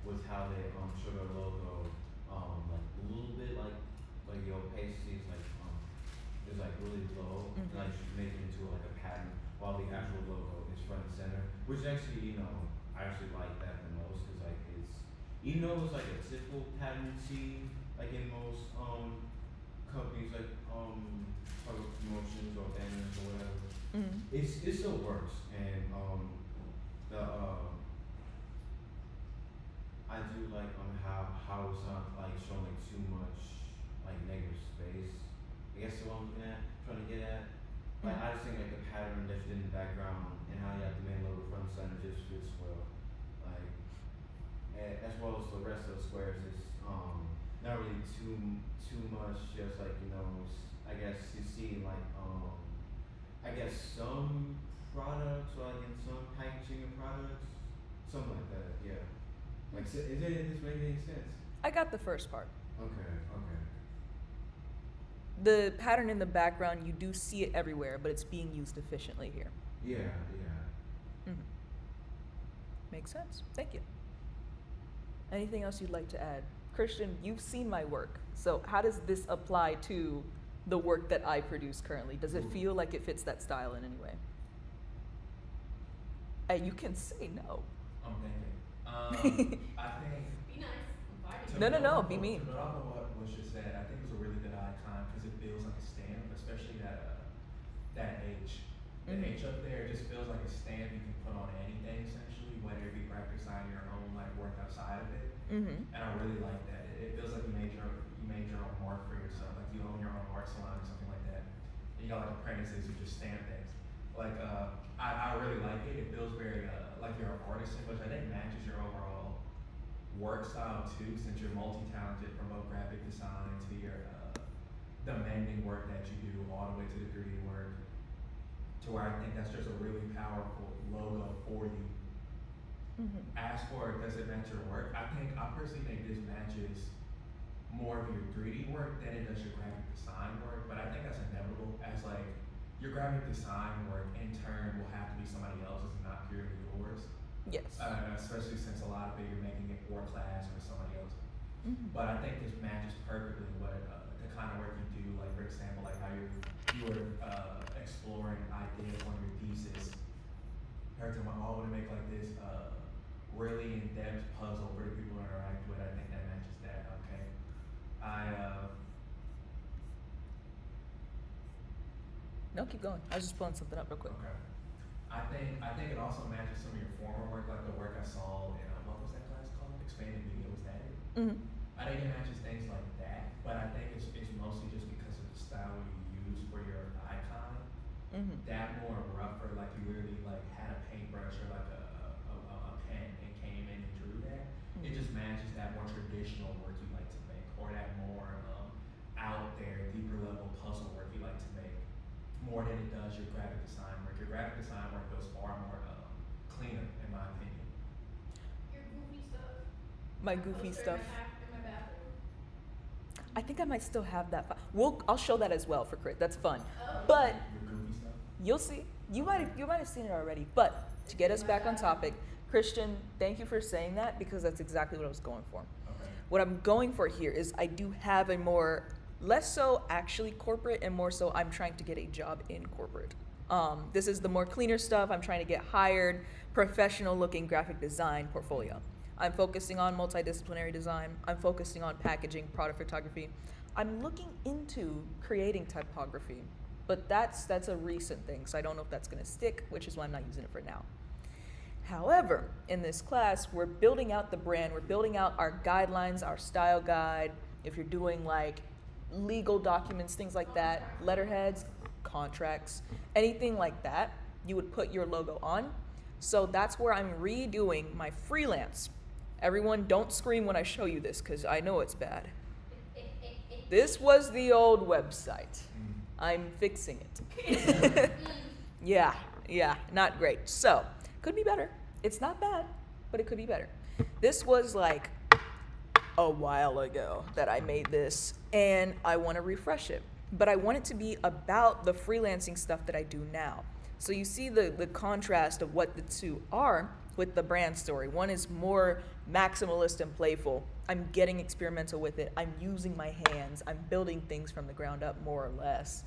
was how they show their logo like a little bit like your opacity is like really low, Mhm. and like you make it into like a pattern while the actual logo is front and center, which actually I actually like that the most because like it's, even though it's like a typical pattern you see like in most companies like public promotions or banners or whatever, Mm-hmm. it still works, and the I do like how it's not like showing too much like negative space. I guess that's what I'm looking at, trying to get at. Like I just think like the pattern that's in the background and how you have the main logo front and center just fits well. Like as well as the rest of the squares is not really too much, just like I guess you see like I guess some products or like in some packaging of products, something like that. Yeah. Like, is this making any sense? I got the first part. Okay. The pattern in the background, you do see it everywhere, but it's being used efficiently here. Yeah. Mm-hmm. Makes sense. Thank you. Anything else you'd like to add? Christian, you've seen my work, so how does this apply to the work that I produce currently? Does it feel like it fits that style in any way? You can say no. I'm thinking. I think. Be nice. I'm To fighting. No, build be off- mean. To build off of what was just said, I think it's a really good icon because it feels like a stamp, especially that H. The Mhm. H up there just feels like a stamp you can put on anything essentially, whether it be graphic design or your own like work outside of it. Mm-hmm. And I really like that. It feels like you made your own mark for yourself, like you own your own art salon or something like that. And you got like apprentices who just stamp things. Like I really like it. It feels very like you're an artisan, which I think matches your overall work style too, since you're multi-talented from both graphic design to your the mending work that you do, all the way to the 3D work. To where I think that's just a really powerful logo for you. Mm-hmm. As for does it match your work, I personally think this matches more of your 3D work than it does your graphic design work, but I think that's inevitable, as like your graphic design work in turn will have to be somebody else's and not purely yours. Yes. Especially since a lot of it you're making it for class or somebody else. Mm-hmm. But I think this matches perfectly what the kind of work you do. Like for example, like how you were exploring ideas on your thesis. Every time I want to make like this really in-depth puzzle for the people to interact with. I think that matches that. Okay. No, keep going. I was just pulling something up real quick. Okay. I think it also matches some of your former work, like the work I saw in what was that class called? Expanded media, was that it? Mm-hmm. I think it matches things like that, but I think it's mostly just because of the style you use for your icon. Mm-hmm. That more rougher, like you really like had a paintbrush or like a pen and came in and drew that. It just matches that more traditional work you like to make, or that more out there, deeper level puzzle work you like to make, more than it does your graphic design work. Your graphic design work goes far more cleaner, in my opinion. Your goofy stuff. My goofy Poster stuff. in my bathroom. I think I might still have that. I'll show that as well for Crit. That's fun. Oh. But Your goofy stuff. you'll see. You might have seen it already. But to get us back on topic, Christian, thank you for saying that, because that's exactly what I was going for. Okay. What I'm going for here is I do have a more, less so actually corporate and more so I'm trying to get a job in corporate. This is the more cleaner stuff. I'm trying to get hired, professional looking graphic design portfolio. I'm focusing on multidisciplinary design. I'm focusing on packaging, product photography. I'm looking into creating typography, but that's a recent thing, so I don't know if that's gonna stick, which is why I'm not using it for now. However, in this class, we're building out the brand, we're building out our guidelines, our style guide. If you're doing like legal documents, things like that, letterheads, contracts, anything like that, you would put your logo on. So that's where I'm redoing my freelance. Everyone don't scream when I show you this, because I know it's bad. This was the old website. I'm fixing it. Yeah, not great. So, could be better. It's not bad, but it could be better. This was like a while ago that I made this, and I want to refresh it. But I want it to be about the freelancing stuff that I do now. So you see the contrast of what the two are with the brand story. One is more maximalist and playful. I'm getting experimental with it. I'm using my hands. I'm building things from the ground up, more or less.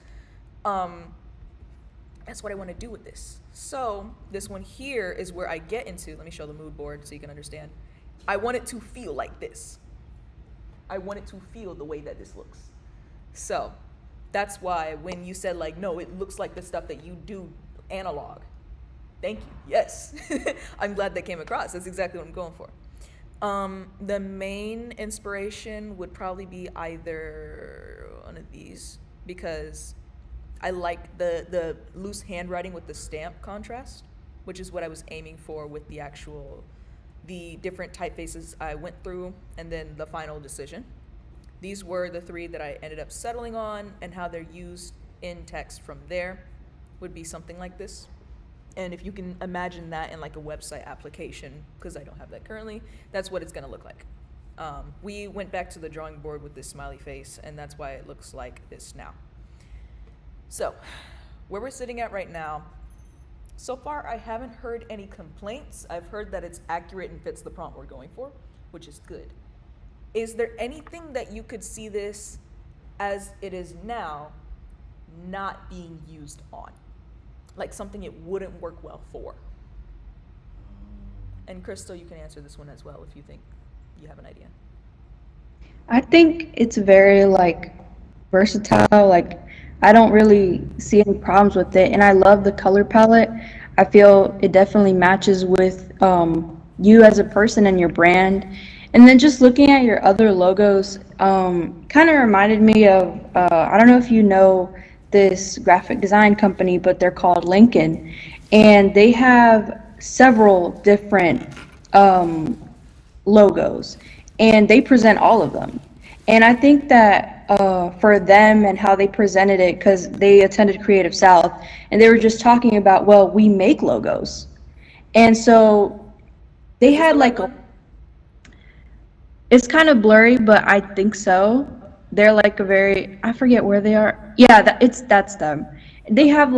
That's what I want to do with this. So this one here is where I get into, let me show the mood board so you can understand. I want it to feel like this. I want it to feel the way that this looks. So that's why when you said like, no, it looks like the stuff that you do analog. Thank you. Yes. I'm glad that came across. That's exactly what I'm going for. The main inspiration would probably be either one of these, because I like the loose handwriting with the stamp contrast, which is what I was aiming for with the different typefaces I went through, and then the final decision. These were the three that I ended up settling on and how they're used in text from there, would be something like this. And if you can imagine that in like a website application, because I don't have that currently, that's what it's gonna look like. We went back to the drawing board with this smiley face, and that's why it looks like this now. So, where we're sitting at right now, so far I haven't heard any complaints. I've heard that it's accurate and fits the prompt we're going for, which is good. Is there anything that you could see this as it is now not being used on? Like something it wouldn't work well for? And Crystal, you can answer this one as well if you think you have an idea. I think it's very like versatile. Like I don't really see any problems with it, and I love the color palette. I feel it definitely matches with you as a person and your brand. And then just looking at your other logos, kind of reminded me of I don't know if you know this graphic design company, but they're called Lincoln, and they have several different logos, and they present all of them. And I think that for them and how they presented it, because they attended Creative South, and they were just talking about, well, we make logos. And so they Is this had the right like a, one? it's kind of blurry, but I think so. They're like a very, I forget where they are. Yeah, that's them. They have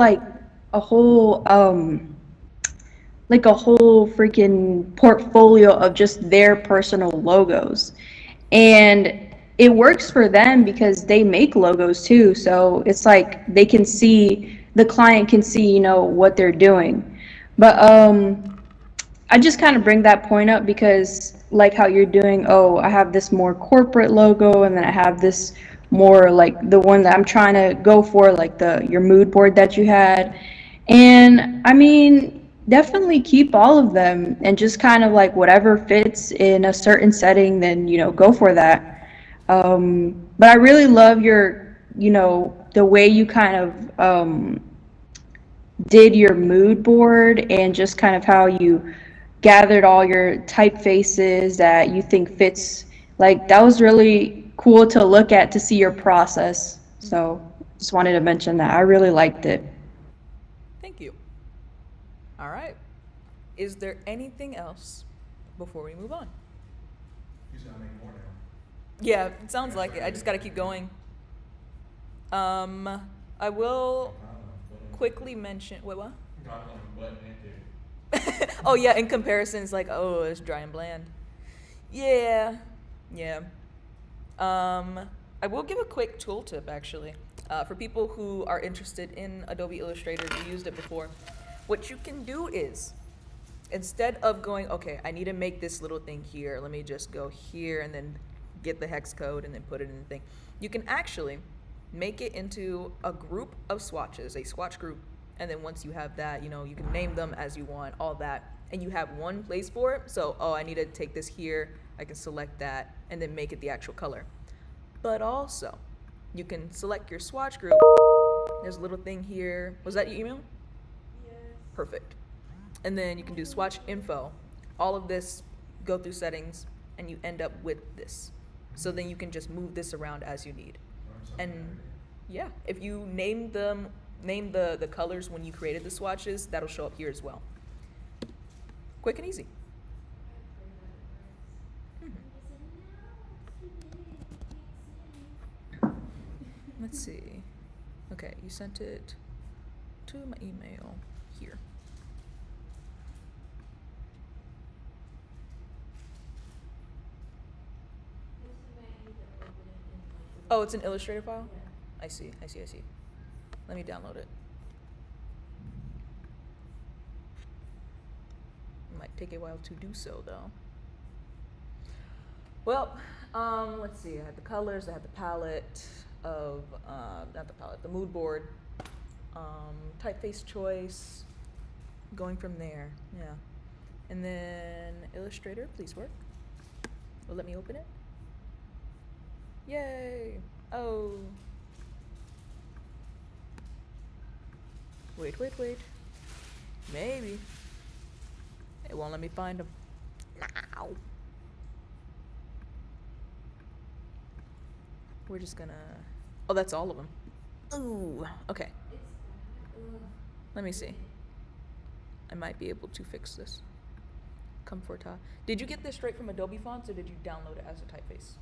a whole like a whole freaking portfolio of just their personal logos. And it works for them because they make logos too. So it's like they can see, the client can see, what they're doing. But I just kind of bring that point up because like how you're doing, oh, I have this more corporate logo, and then I have this more like the one that I'm trying to go for, like your mood board that you had. And I mean, definitely keep all of them and just kind of like whatever fits in a certain setting, then, go for that. But I really love your, the way you kind of did your mood board, and just kind of how you gathered all your typefaces that you think fits. Like that was really cool to look at, to see your process. So just wanted to mention that. I really liked it. Thank you. All right. Is there anything else before we move on? He's gonna make more now. Yeah, it sounds like it. I just got to keep going. I will quickly mention. Wait, what? Oh yeah, in comparison, it's like, oh, it's dry and bland. Yeah. I will give a quick tool tip actually, for people who are interested in Adobe Illustrator, who used it before. What you can do is, instead of going, okay, I need to make this little thing here, let me just go here and then get the hex code and then put it in the thing. You can actually make it into a group of swatches, a swatch group, and then once you have that, you can name them as you want, all that, and you have one place for it. So, oh, I need to take this here, I can select that, and then make it the actual color. But also, you can select your swatch group. There's a little thing here. Was that your email? Yes. Perfect. And then you can do swatch info. All of this, go through settings, and you end up with this. So then you can just move this around as you need. And yeah, if you name the colors when you created the swatches, that'll show up here as well. Quick and easy. Let's see. Okay, you sent it to my email here. Oh, it's an Illustrator file? I see. Let me download it. It might take a while to do so, though. Well, let's see. I had the colors, I had the palette of, not the palette, the mood board, typeface choice, going from there, yeah. And then Illustrator, please work. Will let me open it? Yay! Oh. Wait. Maybe. It won't let me find them. Now. We're just gonna. Oh, that's all of them. Ooh. Okay. Let me see. I might be able to fix this. Comforta. Did you get this straight from Adobe Fonts or did you download it as a typeface?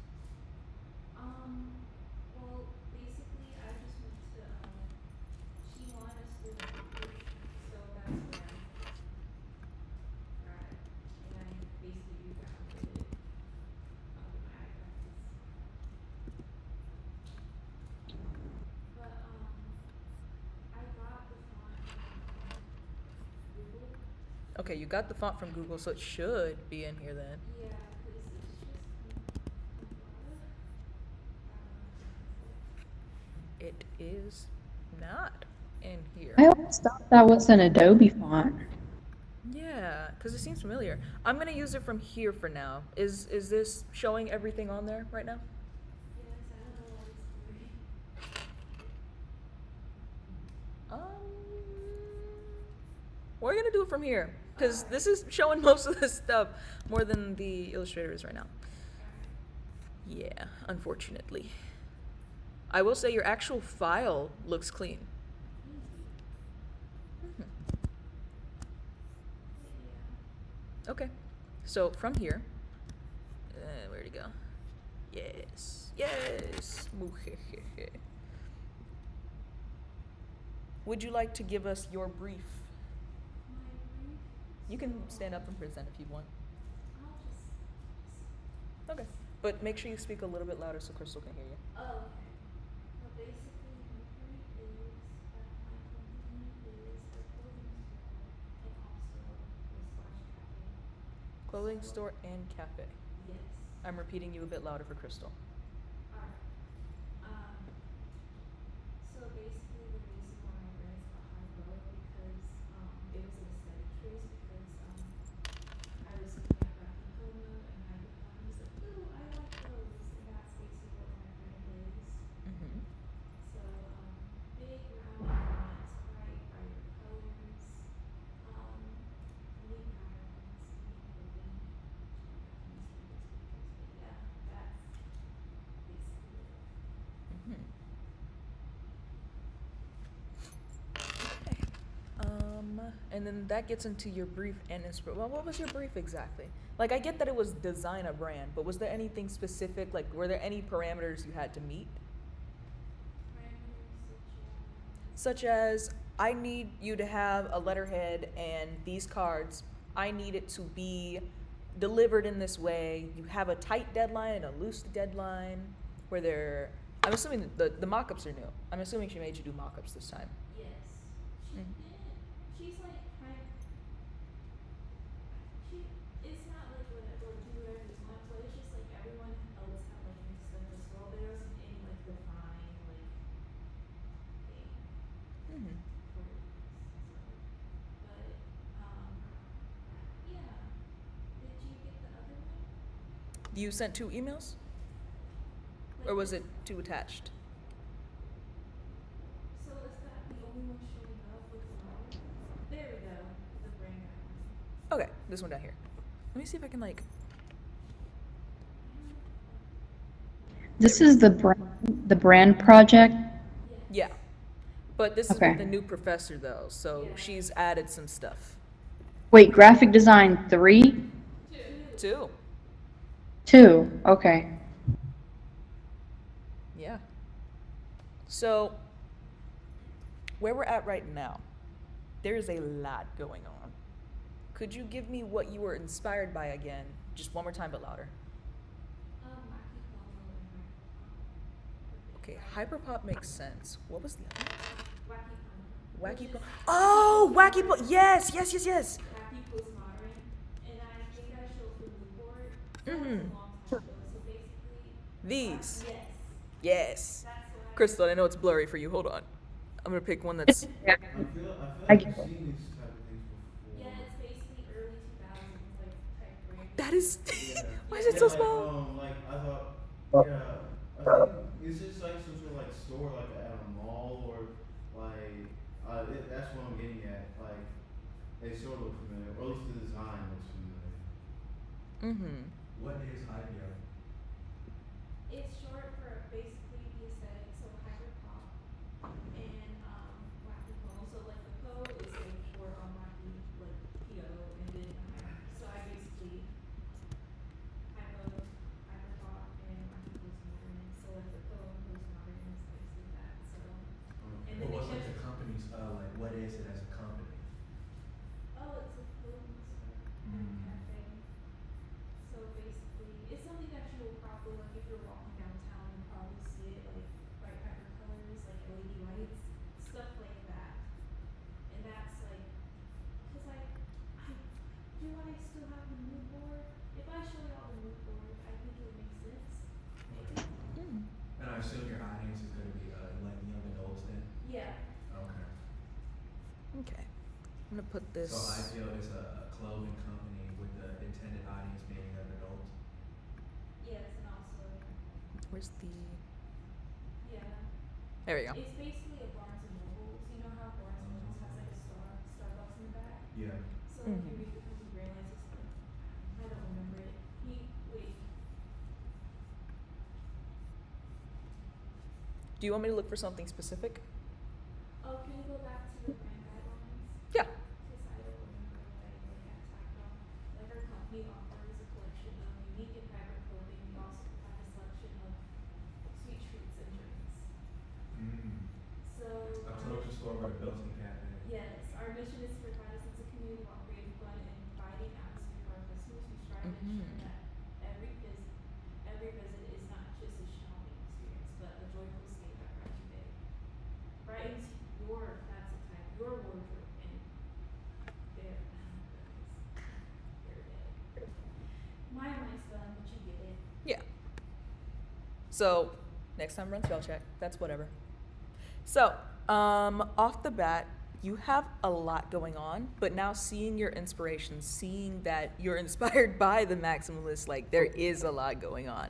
Well, basically, I just went to, she wanted us to do the paper, so that's where I got it. And I basically downloaded it onto my iPad. But, I got the font from Google. Okay, you got the font from Google, so it should be in here then. Yeah, cause it's just It is not in here. I always thought that was an Adobe font. Yeah, because it seems familiar. I'm gonna use it from here for now. Is this showing everything on there right now? yes, I don't know why it's blurry. We're gonna do it from here because this is showing most of this stuff more than the Illustrator is right now. Yeah, unfortunately. I will say your actual file looks clean. Mhm. Okay, so from here, where'd it go? Yes, yes. Would you like to give us your brief? My brief. You can stand up and present if you want. I'll just. Okay, but make sure you speak a little bit louder so Crystal can hear you. Oh, okay. Well, basically, my brief is that my company is a clothing store and also a slash cafe. Clothing store and cafe. Yes. I'm repeating you a bit louder for Crystal. Alright. So basically the reason why I read Hypo because it was an aesthetic choice because I was looking at Rocky Pono and Hyperpop and I was like, ooh, I like those, and that's basically what my brand is. Mm-hmm. So big round fonts, bright colors, neat patterns, neat clothing. But yeah, that's basically it. Mm-hmm. Okay. And then that gets into your brief and well, what was your brief exactly? Like, I get that it was design a brand, but was there anything specific? Like, were there any parameters you had to meet? Parameters Such as, I need you to have a letterhead and these cards. I need it to be delivered in this way. You have a tight deadline and a loose deadline. Where they're, I'm assuming the mock-ups are new. I'm assuming she made you do mock-ups this time. Yes. She Mm. didn't. She's like kind of. It's not like whatever, do whatever you want, but it's just like everyone else had like mixed up as well. There wasn't any like defined like thing Mm-hmm. for it. So, but yeah. Did you get the other one? You sent 2 emails? Like Or was this- it 2 attached? So is that the only one showing up with the model? There we go. The brand guide one. Okay, this one down here. Let me see if I can like. This is the brand project. Yes. Yeah. But this is Okay. with the new professor though, so Yeah. she's added some stuff. Wait, graphic design 3? 2. 2. 2. Okay. Yeah. So, where we're at right now, there's a lot going on. Could you give me what you were inspired by again? Just one more time, but louder. Wacky Pomo and Okay, hyperpop makes sense. What was the other one? Wacky Pomo. Wacky po. Oh, wacky po. Yes, yes, yes, yes. Happy postmodern, and I think I showed the mood board. That was Mhm. a long time ago. So basically, These. yes, Yes. that's what I. Crystal, I know it's blurry for you. Hold on. I'm gonna pick one that's. Yeah. I feel I like get I've it. seen these type of things before. Yeah, it's basically early 2000s like type brand. That is. Yeah. Why is it Yeah, so like, small? like I thought, yeah, I think is this like some sort of like store like at a mall or like that's what I'm getting at. Like they sort of look familiar, or at least the design looks familiar. Mm-hmm. What is IBO? It's short for basically the aesthetic, so hyper pop and wacky pomo. So like the po is Okay. I'm gonna put this. So Ideal is a clothing company with the intended audience being an adult. Yes, and also, Where's the? yeah, There we go. it's basically a Barnes and Noble. So you know how Barnes and Noble has like a Starbucks in the back. Yeah. So if you Mhm. read the company realize it's like, I don't remember it. Wait. Do you want me to look for something specific? Oh, can you go back to the brand guidelines? Yeah. Because I don't remember what I really had tacked on. Like our company offers a collection of unique and vibrant clothing. We also provide a selection of sweet treats and drinks. So A closure store where built in cafe. yes, our mission is to provide a sense of community while creating fun and inviting atmosphere for our customers. We strive to ensure Mhm. that every visit is not just a shopping experience, but a joyful escape that brightens your wardrobe and there. My mind's done, but you get it. Yeah. So, next time run spell check. That's whatever. So, off the bat, you have a lot going on, but now seeing your inspiration, seeing that you're inspired by the maximalist, like there is a lot going on,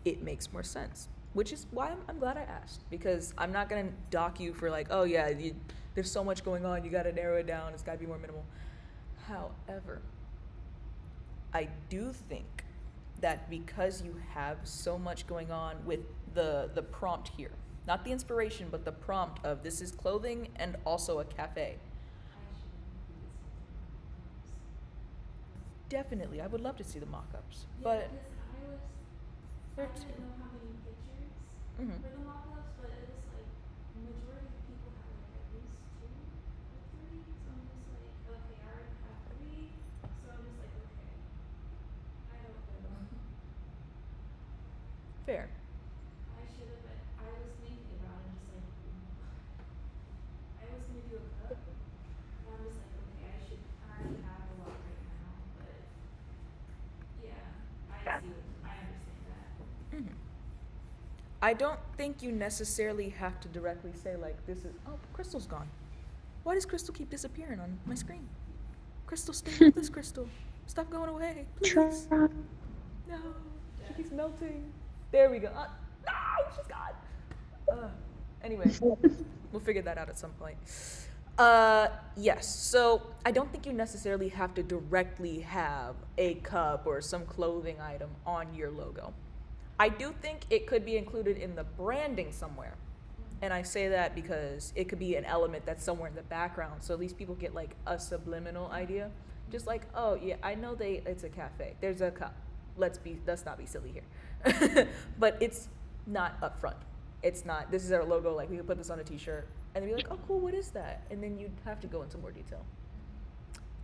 it makes more sense. Which is why I'm glad I asked, because I'm not gonna dock you for like, oh yeah, there's so much going on, you gotta narrow it down, it's gotta be more minimal. However, I do think that because you have so much going on with the prompt here, not the inspiration, but the prompt of this is clothing and also a cafe. Definitely, I would love to see the mock-ups, but because I didn't know how many pictures Mhm. for the mock-ups, but it was like majority of people have like at least 2 or 3. So I'm just like, okay, I already have 3. So I'm just like, okay, I don't know. Fair. I should have, but I was thinking about it, just like, I was gonna do a cup, and I'm just like, okay, I already have a lot right now, but yeah, I understand that. Mhm. I don't think you necessarily have to directly say like this is, oh, Crystal's gone. Why does Crystal keep disappearing on my screen? Crystal, stay with us, Crystal. Stop going away, please. Try. No, she keeps melting. There we go. No, she's gone. Anyway, we'll figure that out at some point. Yes, so I don't think you necessarily have to directly have a cup or some clothing item on your logo. I do think it could be included in the branding somewhere. And I say that because it could be an element that's somewhere in the background, so at least people get like a subliminal idea. Just like, oh yeah, I know it's a cafe. There's a cup. Let's not be silly here. But it's not up front. It's not, this is our logo, like we could put this on a t-shirt and then be like, oh cool, what is that? And then you'd have to go into more detail.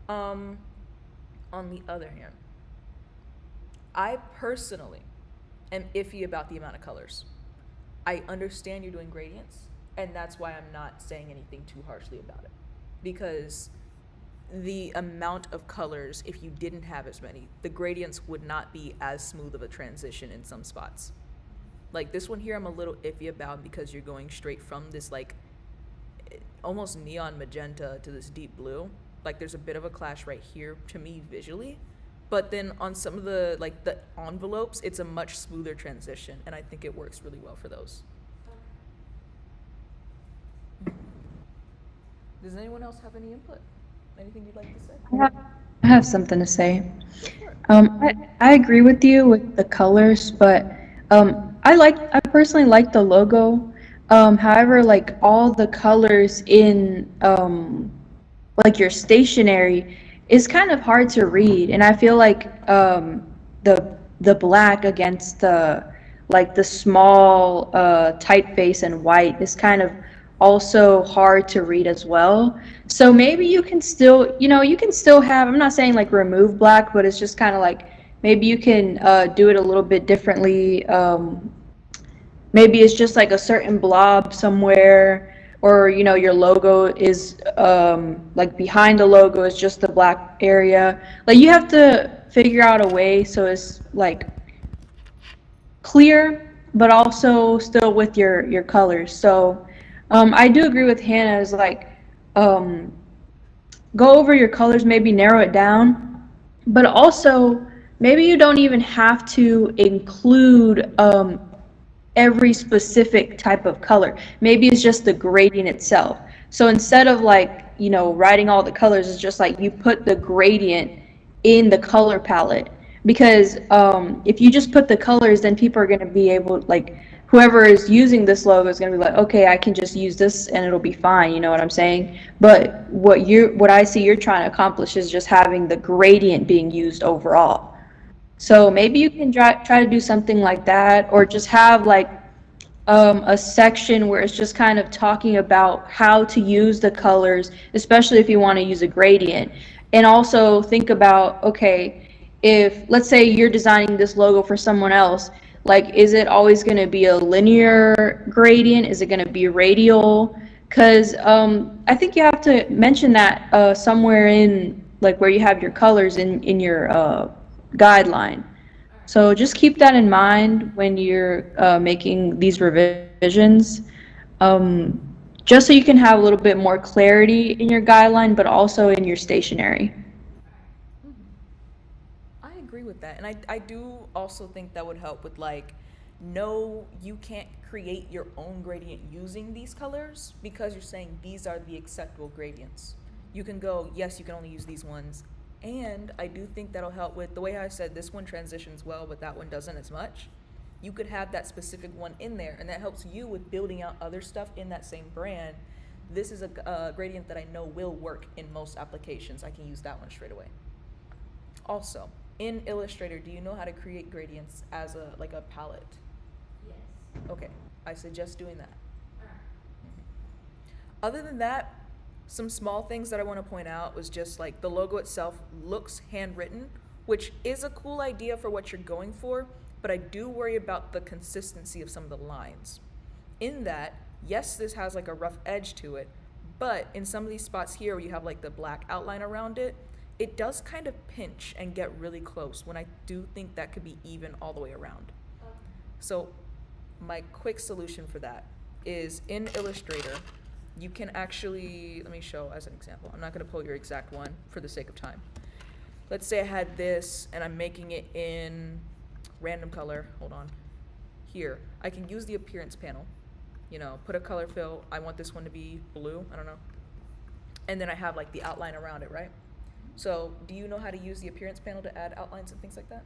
On the other hand, I personally am iffy about the amount of colors. I understand you're doing gradients, and that's why I'm not saying anything too harshly about it. Because the amount of colors, if you didn't have as many, the gradients would not be as smooth of a transition in some spots. Like this one here, I'm a little iffy about because you're going straight from this like almost neon magenta to this deep blue. Like there's a bit of a clash right here to me visually. But then on some of the like the envelopes, it's a much smoother transition, and I think it works really well for those. Does anyone else have any input? Anything you'd like to say? I have something to say. Go for it. I agree with you with the colors, but I personally like the logo. However, like all the colors in like your stationery is kind of hard to read, and I feel like the black against the small typeface and white is kind of also hard to read as well. So maybe you can still, you can still have, I'm not saying like remove black, but it's just kind of like maybe you can do it a little bit differently. Maybe it's just like a certain blob somewhere, or your logo is like behind the logo is just the black area. Like you have to figure out a way so it's like clear, but also still with your colors. So I do agree with Hannah. Is like go over your colors, maybe narrow it down, but also maybe you don't even have to include every specific type of color. Maybe it's just the gradient itself. So instead of like, writing all the colors, it's just like you put the gradient in the color palette. Because if you just put the colors, then people are going to be able, like, whoever is using this logo is going to be like, okay, I can just use this and it'll be fine. You know what I'm saying? But what I see you're trying to accomplish is just having the gradient being used overall. So maybe you can try to do something like that, or just have like a section where it's just kind of talking about how to use the colors, especially if you want to use a gradient. And also think about, okay, if let's say you're designing this logo for someone else, like, is it always going to be a linear gradient? Is it going to be radial? Because I think you have to mention that somewhere in, like, where you have your colors in your guideline. So just keep that in mind when you're making these revisions, um, just so you can have a little bit more clarity in your guideline, but also in your stationery. I agree with that. And I do also think that would help with like, no, you can't create your own gradient using these colors because you're saying these are the acceptable gradients. You can go, yes, you can only use these ones. And I do think that'll help with the way I said this one transitions well, but that one doesn't as much. You could have that specific one in there, and that helps you with building out other stuff in that same brand. This is a gradient that I know will work in most applications. I can use that one straight away. Also, in Illustrator, do you know how to create gradients as a palette? Yes. Okay, I suggest doing that. Alright. Other than that, some small things that I want to point out was just like the logo itself looks handwritten, which is a cool idea for what you're going for, but I do worry about the consistency of some of the lines. In that, yes, this has like a rough edge to it, but in some of these spots here where you have like the black outline around it, it does kind of pinch and get really close when I do think that could be even all the way around. Okay. So my quick solution for that is in Illustrator, you can actually, let me show as an example. I'm not going to pull your exact one for the sake of time. Let's say I had this and I'm making it in random color. Hold on. Here, I can use the appearance panel. Put a color fill. I want this one to be blue. I don't know. And then I have like the outline around it, right? So do you know how to use the appearance panel to add outlines and things like that?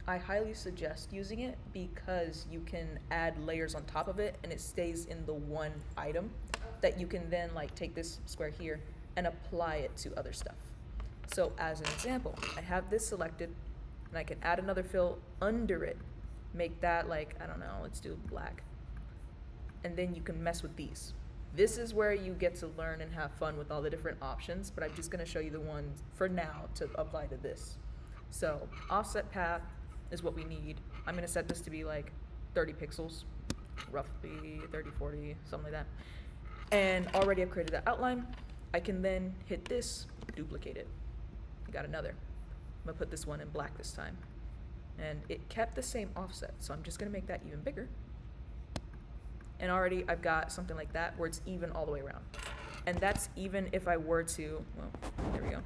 I highly suggest using it because you can add layers on top of it and it stays in the one item that you can then like take this square here and apply it to other stuff. So as an example, I have this selected and I can add another fill under it. Make that like, I don't know, let's do black. And then you can mess with these. This is where you get to learn and have fun with all the different options, but I'm just gonna show you the ones for now to apply to this. So offset path is what we need. I'm gonna set this to be like 30 pixels, roughly 30, 40, something like that. And already I've created that outline. I can then hit this, duplicate it. I got another. I'm gonna put this one in black this time. And it kept the same offset, so I'm just gonna make that even bigger. And already I've got something like that where it's even all the way around. And that's even if I were to, well, there we go,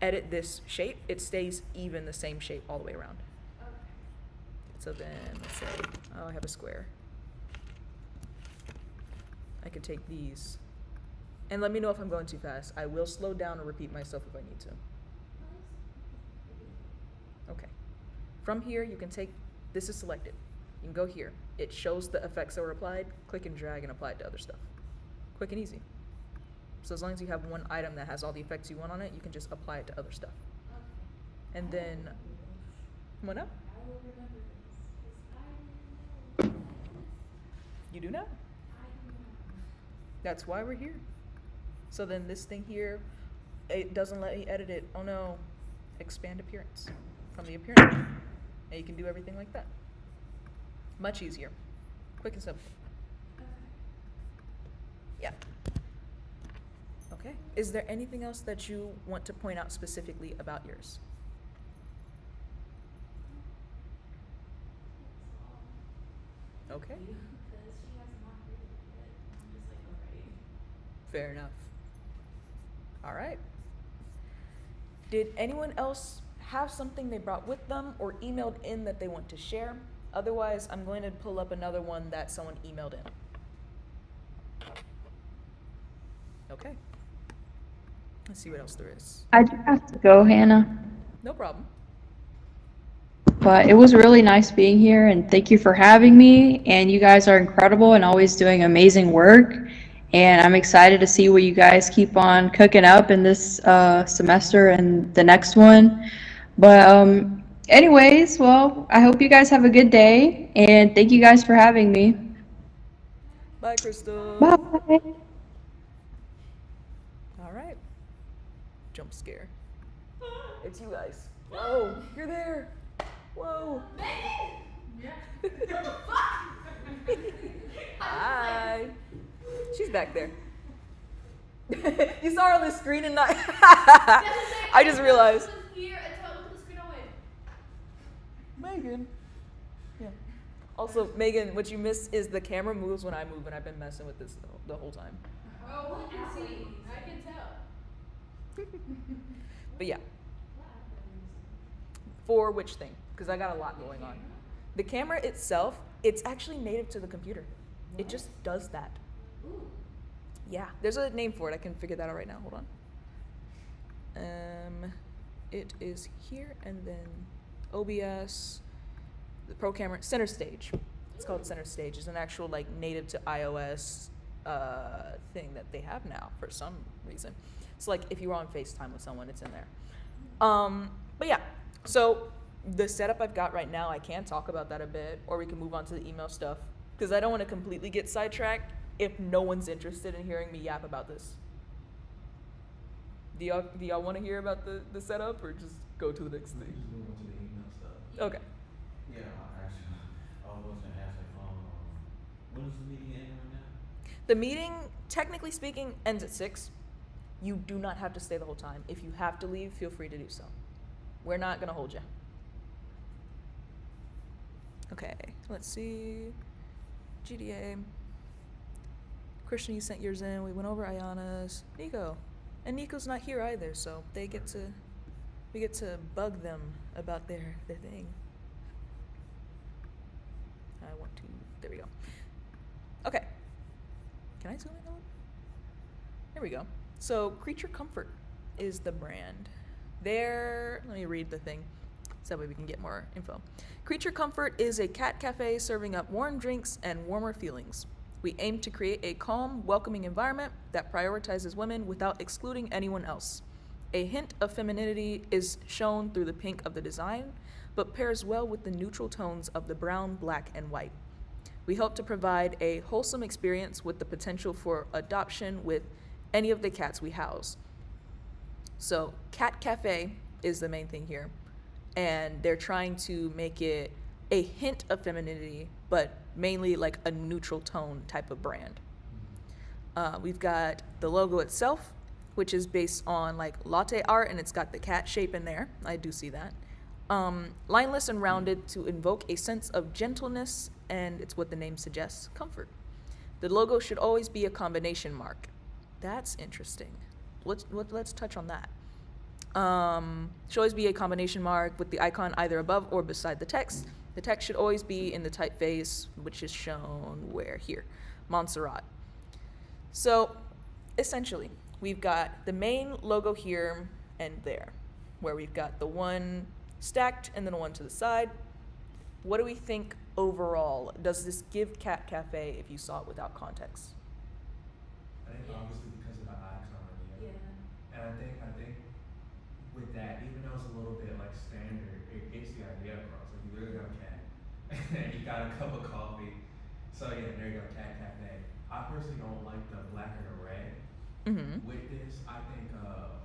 edit this shape, it stays even the same shape all the way around. Okay. So then, let's say, oh, I have a square. I could take these. And let me know if I'm going too fast. I will slow down or repeat myself if I need to. Okay. From here, you can take, this is selected. You can go here. It shows the effects that were applied, click and drag and apply it to other stuff. Quick and easy. So as long as you have one item that has all the effects you want on it, you can just apply it to other stuff. Okay. And then, come on up. I will remember this, 'cause You do now. I do not. That's why we're here. So then this thing here, it doesn't let me edit it. Oh no. Expand appearance from the appearance. And you can do everything like that. Much easier. Quick and simple. Okay. Yeah. Okay. Is there anything else that you want to point out specifically about yours? Okay. Because she has not really yet. I'm just like, alright. Fair enough. All right. Did anyone else have something they brought with them or emailed in that they want to share? Otherwise, I'm going to pull up another one that someone emailed in. Okay. Let's see what else there is. I do have to go, Hannah. No problem. But it was really nice being here, and thank you for having me. And you guys are incredible and always doing amazing work. And I'm excited to see what you guys keep on cooking up in this semester and the next one. But anyways, well, I hope you guys have a good day, and thank you guys for having me. Bye, Crystal. Bye. All right. Jump scare. It's you guys. Whoa, you're there. Whoa. Hi. She's back there. You saw her on the screen and not. I just realized. Here until I look at the screen away. Megan. Yeah. Also, Megan, what you missed is the camera moves when I move, and I've been messing with this the whole time. Oh, I can see. I can tell. But yeah. For which thing? Because I got a lot going on. The camera itself, it's actually native to the computer. It just does that. Ooh. Yeah, there's a name for it. I can figure that out right now. Hold on. It is here, and then OBS, the Pro Camera, Center Stage. It's called Center Stage. It's an actual like native to iOS thing that they have now for some reason. It's like if you were on FaceTime with someone, it's in there. But yeah, so the setup I've got right now, I can talk about that a bit, or we can move on to the email stuff, because I don't want to completely get sidetracked if no one's interested in hearing me yap about this. Do y'all want to hear about the setup, or just go to the next thing? Just move on to the email stuff. Okay. Yeah, actually, I was gonna ask, when is the meeting ending right now? The meeting, technically speaking, ends at 6. You do not have to stay the whole time. If you have to leave, feel free to do so. We're not going to hold you. Okay, let's see. GDA. Christian, you sent yours in. We went over Ayana's. Nico. And Nico's not here either, so we get to bug them about their thing. I want to, there we go. Okay. Can I zoom in on? There we go. So Creature Comfort is the brand. Let me read the thing so that way we can get more info. Creature Comfort is a cat cafe serving up warm drinks and warmer feelings. We aim to create a calm, welcoming environment that prioritizes women without excluding anyone else. A hint of femininity is shown through the pink of the design, but pairs well with the neutral tones of the brown, black, and white. We hope to provide a wholesome experience with the potential for adoption with any of the cats we house. So, Cat Cafe is the main thing here, and they're trying to make it a hint of femininity, but mainly like a neutral tone type of brand. We've got the logo itself, which is based on like latte art, and it's got the cat shape in there. I do see that. Lineless and rounded to invoke a sense of gentleness, and it's what the name suggests, comfort. The logo should always be a combination mark. That's interesting. Let's touch on that. Should always be a combination mark with the icon either above or beside the text. The text should always be in the typeface, which is shown where here, Montserrat. So essentially, we've got the main logo here and there, where we've got the one stacked and then one to the side. What do we think overall? Does this give Cat Cafe if you saw it without context? I think obviously because of the icon, yeah. And I think with that, even though it's a little bit like standard, it gets the idea across. Like you literally got a cat and you got a cup of coffee. So yeah, there you go, Cat Cafe. I personally don't like the black and the red. Mm-hmm. With this, I think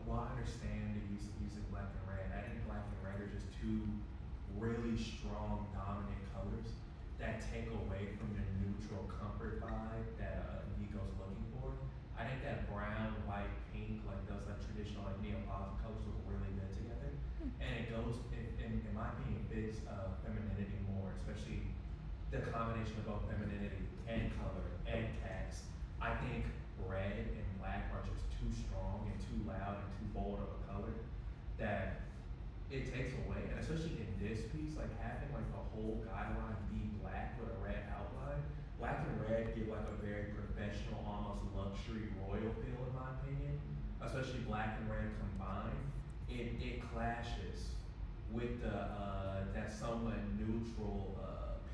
while I understand the use of using black and red, I think black and red are just two really strong dominant colors that take away from the neutral comfort vibe that Nico's looking for. I think that brown, white, pink, like those like traditional like Neapolitan colors look really good together, and it goes in my opinion fits femininity more, especially the combination of both femininity and color and cats. I think red and black are just too strong and too loud like having like the whole guideline be black with a red outline. Black and red give like a very professional, almost luxury royal feel in my opinion. Especially black and red combined. It clashes with the that somewhat neutral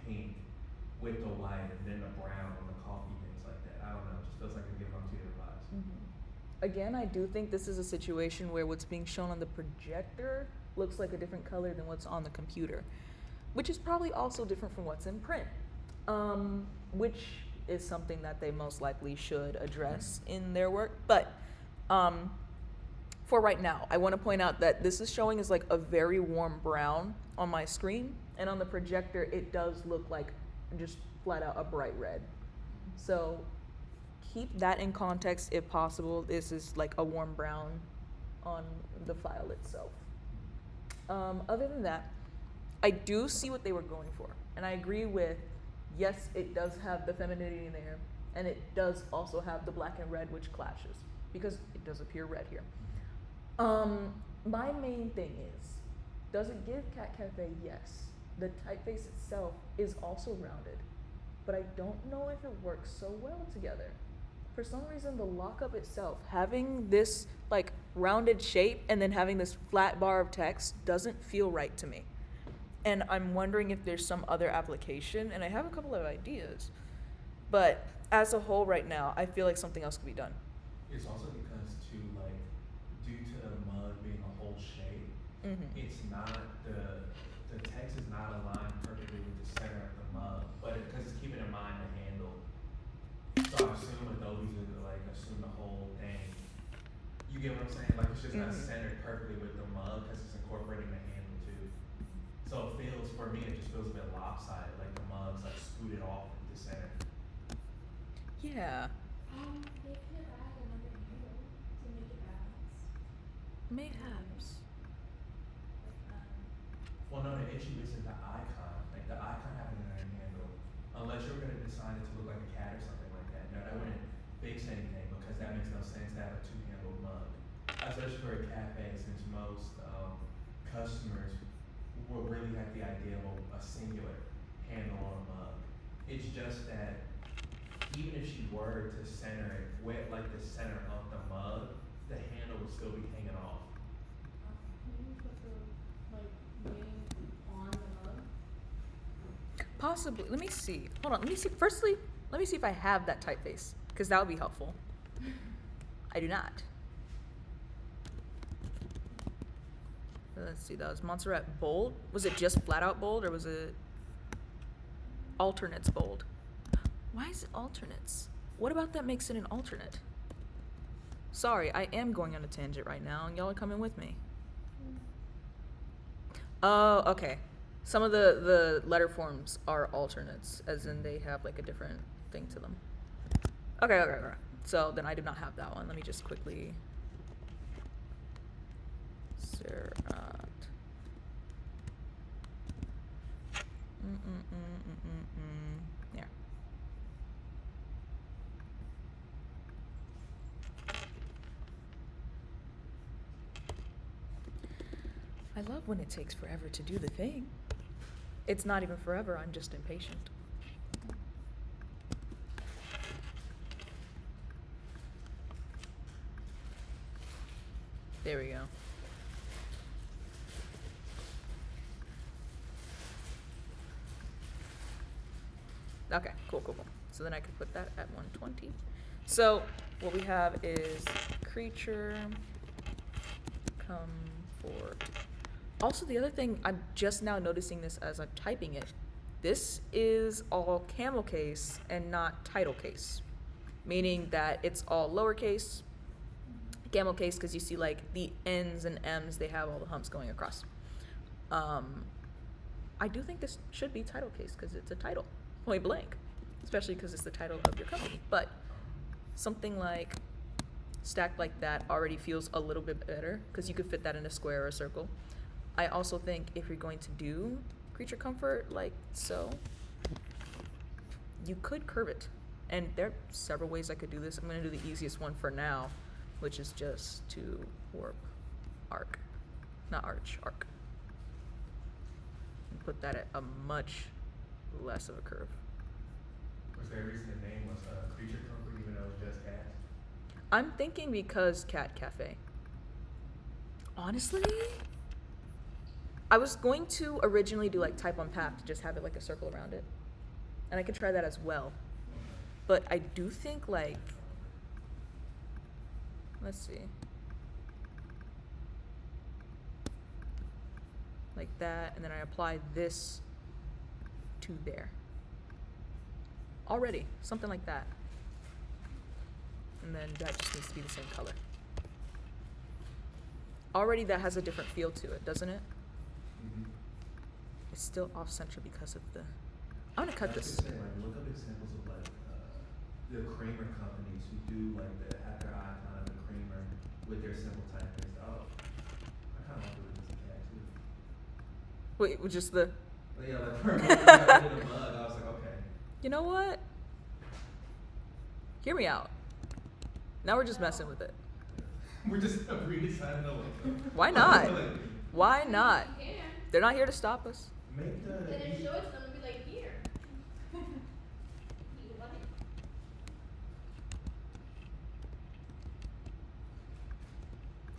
pink with the white and then the brown on the coffee things like that. I don't know, it just feels like they're giving off two different vibes. Again, I do think this is a situation where what's being shown on the projector looks like a different color than what's on the computer, which is probably also different from what's in print, which is something that they most likely should address in their work. But for right now, I want to point out that this is showing as like a very warm brown on my screen, and on the projector it does look like just flat out a bright red. So keep that in context if possible. This is like a warm brown on the file itself. Other than that, I do see what they were going for, and I agree with, yes, it does have the femininity there, and it does also have the black and red, which clashes, because it does appear red here. My main thing is, does it give Cat Cafe? Yes. The typeface itself is also rounded, but I don't know if it works so well together. For some reason, the lockup itself, having this like rounded shape and then having this flat bar of text doesn't feel right to me. And I'm wondering if there's some other application, and I have a couple of ideas, but as a whole right now, I feel like something else could be done. It's also because too, like, due to the mug being a whole shape, it's not the text is not aligned perfectly with the center of the mug, but because it's keeping in mind the handle. So I assume Adobe's is like assume the whole thing. You get what I'm saying? Like it's just not centered perfectly with the mug because it's incorporating the handle too. So it feels, for me, it just feels a bit lopsided, like the mug's like scooted off into the center. Yeah, They could add another handle to make it balance. mayhaps. Well, no, the issue isn't the icon. Like the icon having another handle, unless you're gonna design it to look like a cat or something like that. No, that wouldn't fix anything because that makes no sense to have a two-handled mug, especially for a cafe, since most customers will really have the idea of a singular handle on a mug. It's just that even if she were to center it with like the center of the mug, the handle would still be hanging off. Can you put the name on the mug? Possibly. Let me see. Hold on. Let me see. Firstly, let me see if I have that typeface, because that would be helpful. I do not. Let's see. That was Montserrat bold. Was it just flat out bold, or was it alternates bold? Why is it alternates? What about that makes it an alternate? Sorry, I am going on a tangent right now, and y'all are coming with me. Oh, okay. Some of the letter forms are alternates, as in they have like a different thing to them. Okay. So then I do not have that one. Let me just quickly. Serat. There. I love when it takes forever to do the thing. It's not even forever, I'm just impatient. There we go. Okay, cool. So then I could put that at 120. So what we have is creature come for. Also, the other thing, I'm just now noticing this as I'm typing it. This is all camel case and not title case, meaning that it's all lowercase. Camel case because you see like the N's and M's, they have all the humps going across. I do think this should be title case because it's a title, point blank, especially because it's the title of your company. But something like stacked like that already feels a little bit better because you could fit that in a square or a circle. I also think if you're going to do creature comfort like so, you could curve it. And there are several ways I could do this. I'm going to do the easiest one for now, which is just to warp arc. Not arch, arc. put that at a much less of a curve. Was there a reason the name was Creature Comfort even though it was just cats? I'm thinking because Cat Cafe. Honestly, I was going to originally do like type on path to just have it like a circle around it. And I could try that as well. But I do think like, let's see. Like that, and then I apply this to there. Already, something like that. And then that just needs to be the same color. Already that has a different feel to it, doesn't it? Mm-hmm. It's still off center because of the, I'm gonna cut I was this. just saying, like, look up examples of like the creamer companies who do like the have their icon of the creamer with their symbol typeface. Oh, I kind of want to do this in cat too. Wait, with just the, But yeah, like for a moment, I did a mug. I was like, okay. you know what? Hear me out. Now we're just messing with it. We're just redesigning the logo. Why not? Like, Why not? You can. They're not here to stop us. make the And then show it to them and be like, here. You want it?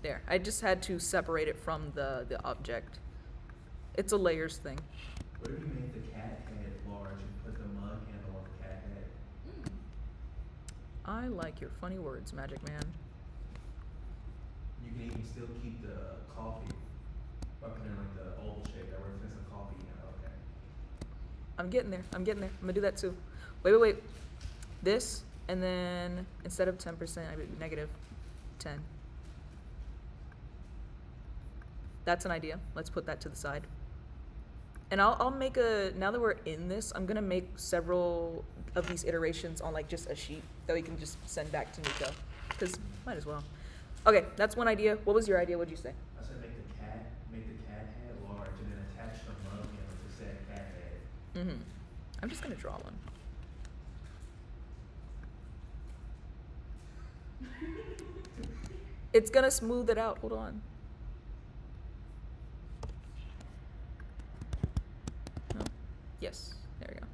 There, I just had to separate it from the object. It's a layers thing. What if you made the cat head large and put the mug handle on the cat head? I like your funny words, Magic Man. You can even still keep the coffee by putting like the oval shape that represents the coffee. Yeah, okay. I'm getting there. I'm getting there. I'm gonna do that too. Wait. This, and then instead of 10%, I would negative 10. That's an idea. Let's put that to the side. And I'll make now that we're in this, I'm gonna make several of these iterations on like just a sheet that we can just send back to Nico. Cause might as well. Okay, that's one idea. What was your idea? What'd you say? I said make the cat head large and then attach the mug handle to said cat head. Mm-hmm. I'm just gonna draw one. It's gonna smooth it out. Hold on. No. Yes. There we go.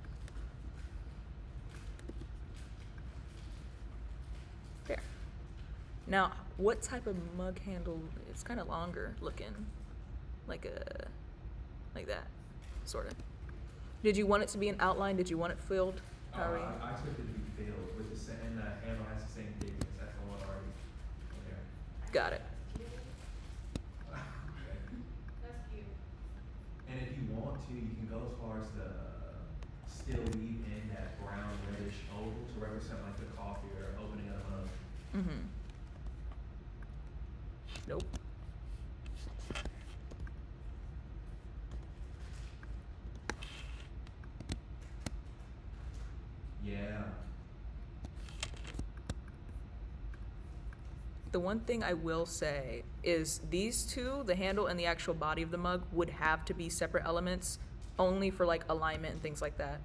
There. Now, what type of mug handle? It's kind of longer looking, like that, sort of. Did you want it to be an outline? Did you want it filled? How are we? I expect it to be filled with the same, and the handle has the same thickness. That's the one already. Okay. Got it. Okay. That's cute. And if you want to, you can go as far as to still leave in that brown reddish oval to represent like the coffee or opening of a mug. Mm-hmm. Nope. Yeah. The one thing I will say is these two, the handle and the actual body of the mug, would have to be separate elements only for like alignment and things like that.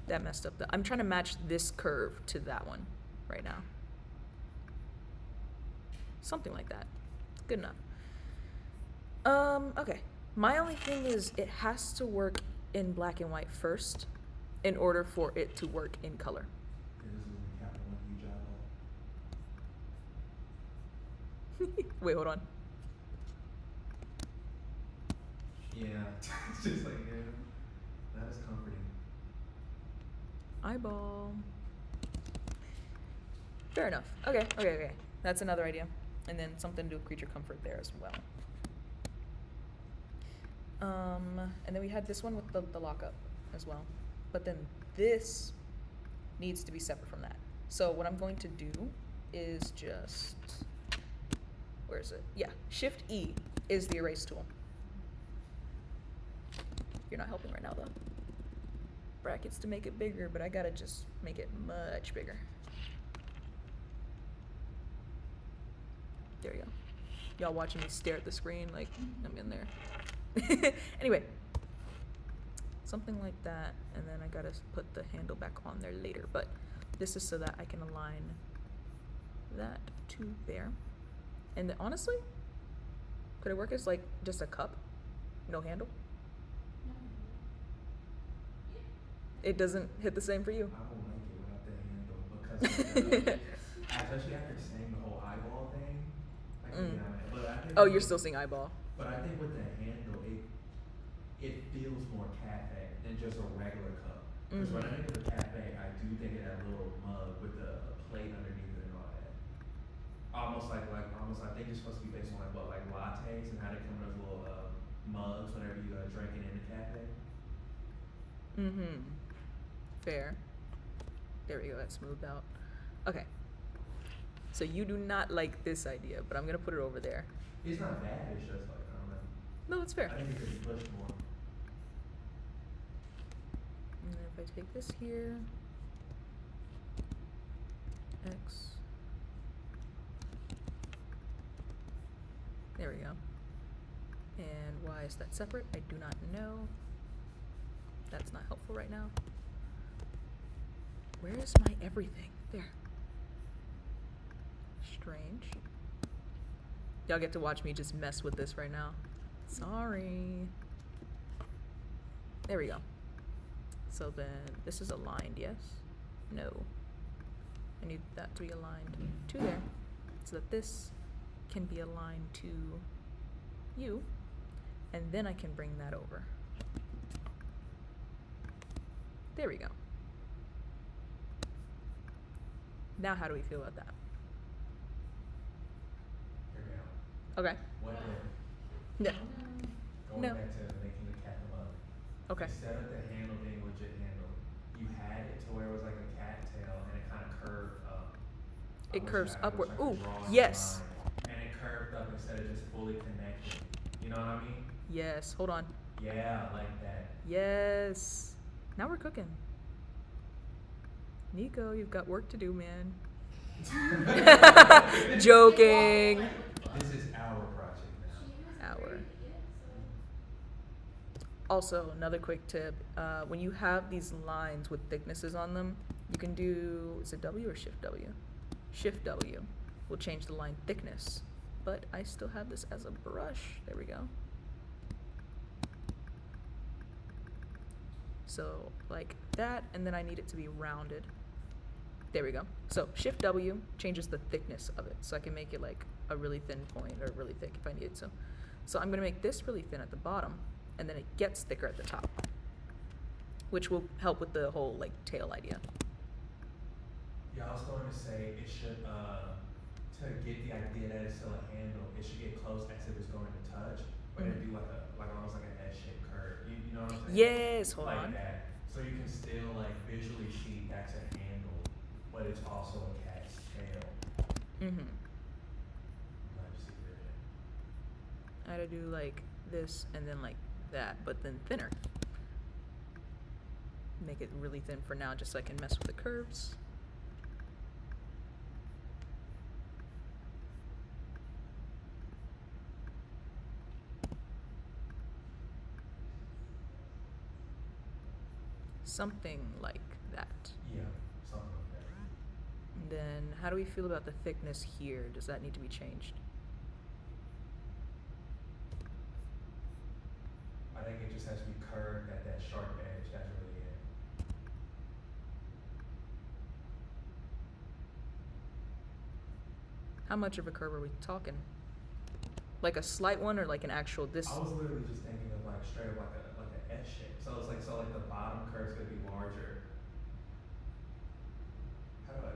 That messed up I'm trying to match this curve to that one right now. Something like that. Good enough. Okay. My only thing is it has to work in black and white first in order for it to work in color. This is a recap of one huge eyeball. Wait, hold on. Yeah. It's just like, yeah. That is comforting. Eyeball. Fair enough. Okay. That's another idea. And then something to do with creature comfort there as well. And then we had this one with the lockup as well. But then this needs to be separate from that. So what I'm going to do is just, where is it? Yeah, Shift E is the erase tool. You're not helping right now though. Brackets to make it bigger, but I gotta just make it much bigger. There you go. Y'all watching me stare at the screen like I'm in there. Anyway, something like that, and then I gotta put the handle back on there later, but this is so that I can align that to there. And then honestly, Could it work as like just a cup? No handle? It doesn't hit the same for you? I don't like it without the handle because especially after saying the whole eyeball thing, I can get on it. But I think Oh, you're still seeing eyeball. But I think with the handle, it feels more cafe than just a regular cup. Because when I think of a cafe, I do think of that little mug with a plate underneath it and all that. Almost like I think it's supposed to be based on like lattes and how they come in those little mugs whenever you drink it in the cafe. Fair. There we go, that's smoothed out. Okay. So you do not like this idea, but I'm gonna put it over there. It's not bad. It's just like I don't know. No, it's fair. I think it could be pushed more. And then if I take this here, X. There we go. And why is that separate? I do not know. That's not helpful right now. Where is my everything? There. Strange. Y'all get to watch me just mess with this right now. Sorry. There we go. So then this is aligned, yes? No. I need that to be aligned to there so that this can be aligned to you, and then I can bring that over. There we go. Now how do we feel about that? Hear me out. Okay. What if, No. going No. back to making the cat the mug, Okay. instead of the handle being a legit handle, you had it to where it was like a cat tail and it kind of curved up. I It wish curves I upward. could Ooh, draw it in yes. line. And it curved up instead of just fully connected. You know what I mean? Yes. Hold on. Yeah, like that. Yes. Now we're cooking. Nico, you've got work to do, man. Joking. This is our project now. Hour. Also, another quick tip, when you have these lines with thicknesses on them, you can do, is it W or Shift W? Shift W will change the line thickness, but I still have this as a brush. There we go. So like that, and then I need it to be rounded. There we go. So Shift W changes the thickness of it, so I can make it like a really thin point or really thick if I needed to. So I'm gonna make this really thin at the bottom, and then it gets thicker at the top, which will help with the whole like tail idea. Yeah, I was going to say it should, to get the idea that it's still a handle, it should get close as if it's going to touch, but it'd be like almost like an S-shaped curve. You know what I'm saying? Yes, hold like on. that. So you can still like visually see that's a handle, but it's also a cat's tail. Like secret. I had to do like this and then like that, but then thinner. Make it really thin for now, just so I can mess with the curves. Something like that. Yeah, something like that. And then how do we feel about the thickness here? Does that need to be changed? I think it just has to be curved at that sharp edge. That's really it. How much of a curve are we talking? Like a slight one or like an actual this? I was literally just thinking of like straight up like an S shape. So it's like the bottom curve's gonna be larger. How do I?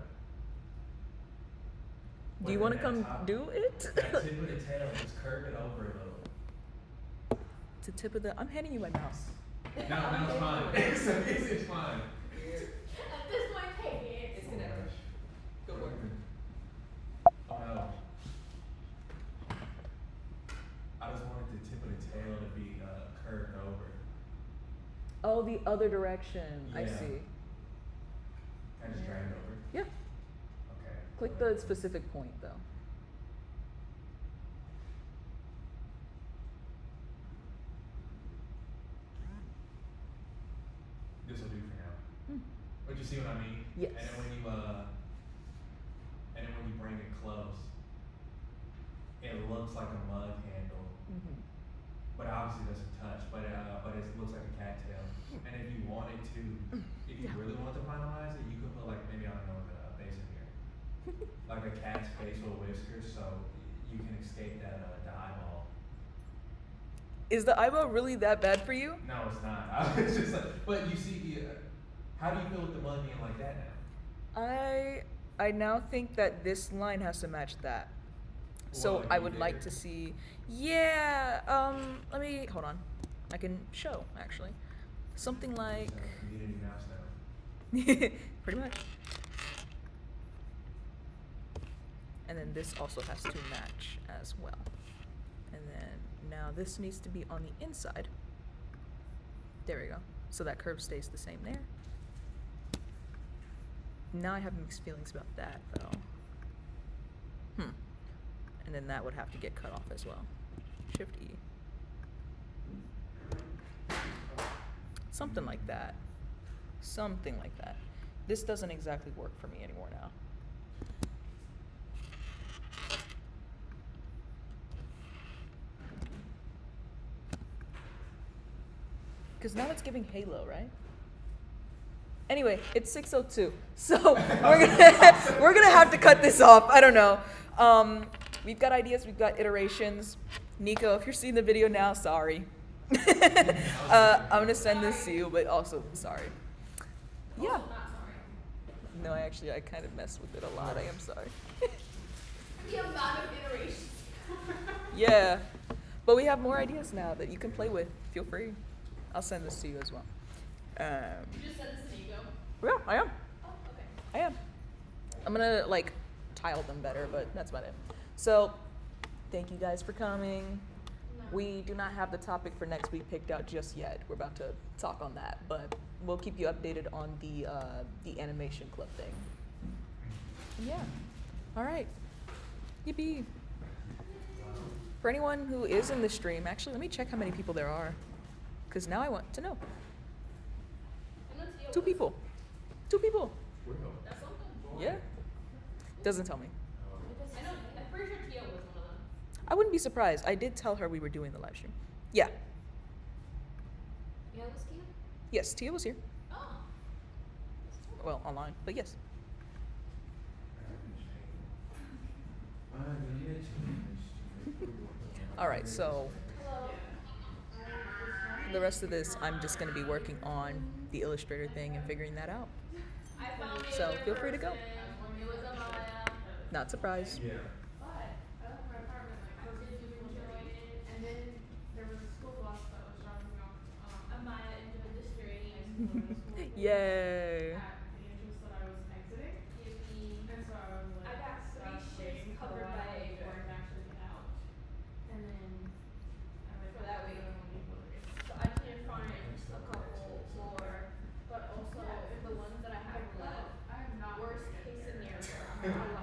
Do you Wait, want to that come top- do it? That tip of the tail, just curve it over a little. It's the tip of the. I'm handing you my mouse. No, it's fine. It's fine. At this point, take it. It's gonna go work. Oh no. I just wanted the tip of the tail to be curved over. Oh, the other direction. I Yeah. see. Can I just drag it over? Yeah. Okay. Click the specific point though. This will do for now. Hmm. But you see what I mean? Yes. And then when you bring it close, it looks like a mug handle, Mm-hmm. but it obviously doesn't touch. But it looks like a cattail. And if you wanted to, if you really wanted to finalize it, you could put like maybe I don't know a face in here, like a cat's facial whiskers, so you can escape that the eyeball. Is the eyeball really that bad for you? No, it's not. It's just like, but you see, how do you feel with the mud being like that now? I now think that this line has to match that. So Well, I you would did like it. to see. Yeah. Let me hold on. I can show actually. Something like. Community mouse now. Pretty much. And then this also has to match as well. And then now this needs to be on the inside. There we go. So that curve stays the same there. Now I have mixed feelings about that though. And then that would have to get cut off as well. Shift E. Something like that. Something like that. This doesn't exactly work for me anymore now. Because now it's giving Halo, right? Anyway, it's 6:02, so we're gonna have to cut this off. I don't know. We've got ideas, we've got iterations. Nico, if you're seeing the video now, sorry. I'm gonna send this to you, but also sorry. Yeah. Also not sorry. No, I kind of messed with it a lot. I am sorry. The amount of iterations. Yeah, but we have more ideas now that you can play with. Feel free. I'll send this to you as well. You just said this to Nico. Yeah, I am. Oh, okay. I am. I'm gonna like tile them better, but that's about it. So, thank you guys for coming. No. We do not have the topic for next week picked out just yet. We're about to talk on that, but we'll keep you updated on the animation club thing. Yeah. All right. Yippee. For anyone who is in the stream, actually, let me check how many people there are, because now I want to know. I know Tia 2 was. people. 2 people. Real. That's something. Yeah. Doesn't tell me. I know. I'm pretty sure Tia was one of them. I wouldn't be surprised. I did tell her we were doing the live stream. Yeah. Yeah, it was Tia. Yes, Tia was here. Oh. Well, online, but yes. All right, so Hello. for the rest of this, I'm just going to be working on the Illustrator thing and figuring that out. I found the So, other feel free to go. person. It was Amaya. Not surprised. Yeah. But I left my apartment like close to 2:30, and then there was a school bus that was dropping me off Amaya enjoyed the stream. Yay. at the entrance that I was exiting, Yippee. and so I was I like got 3 stuck waiting shifts for a covered while by before I could actually get out. And then I like For that week. So I cleared French, a couple for, but also Yeah, it the was ones that I like have left. I am not Worst gonna get case there. scenario, I'm gonna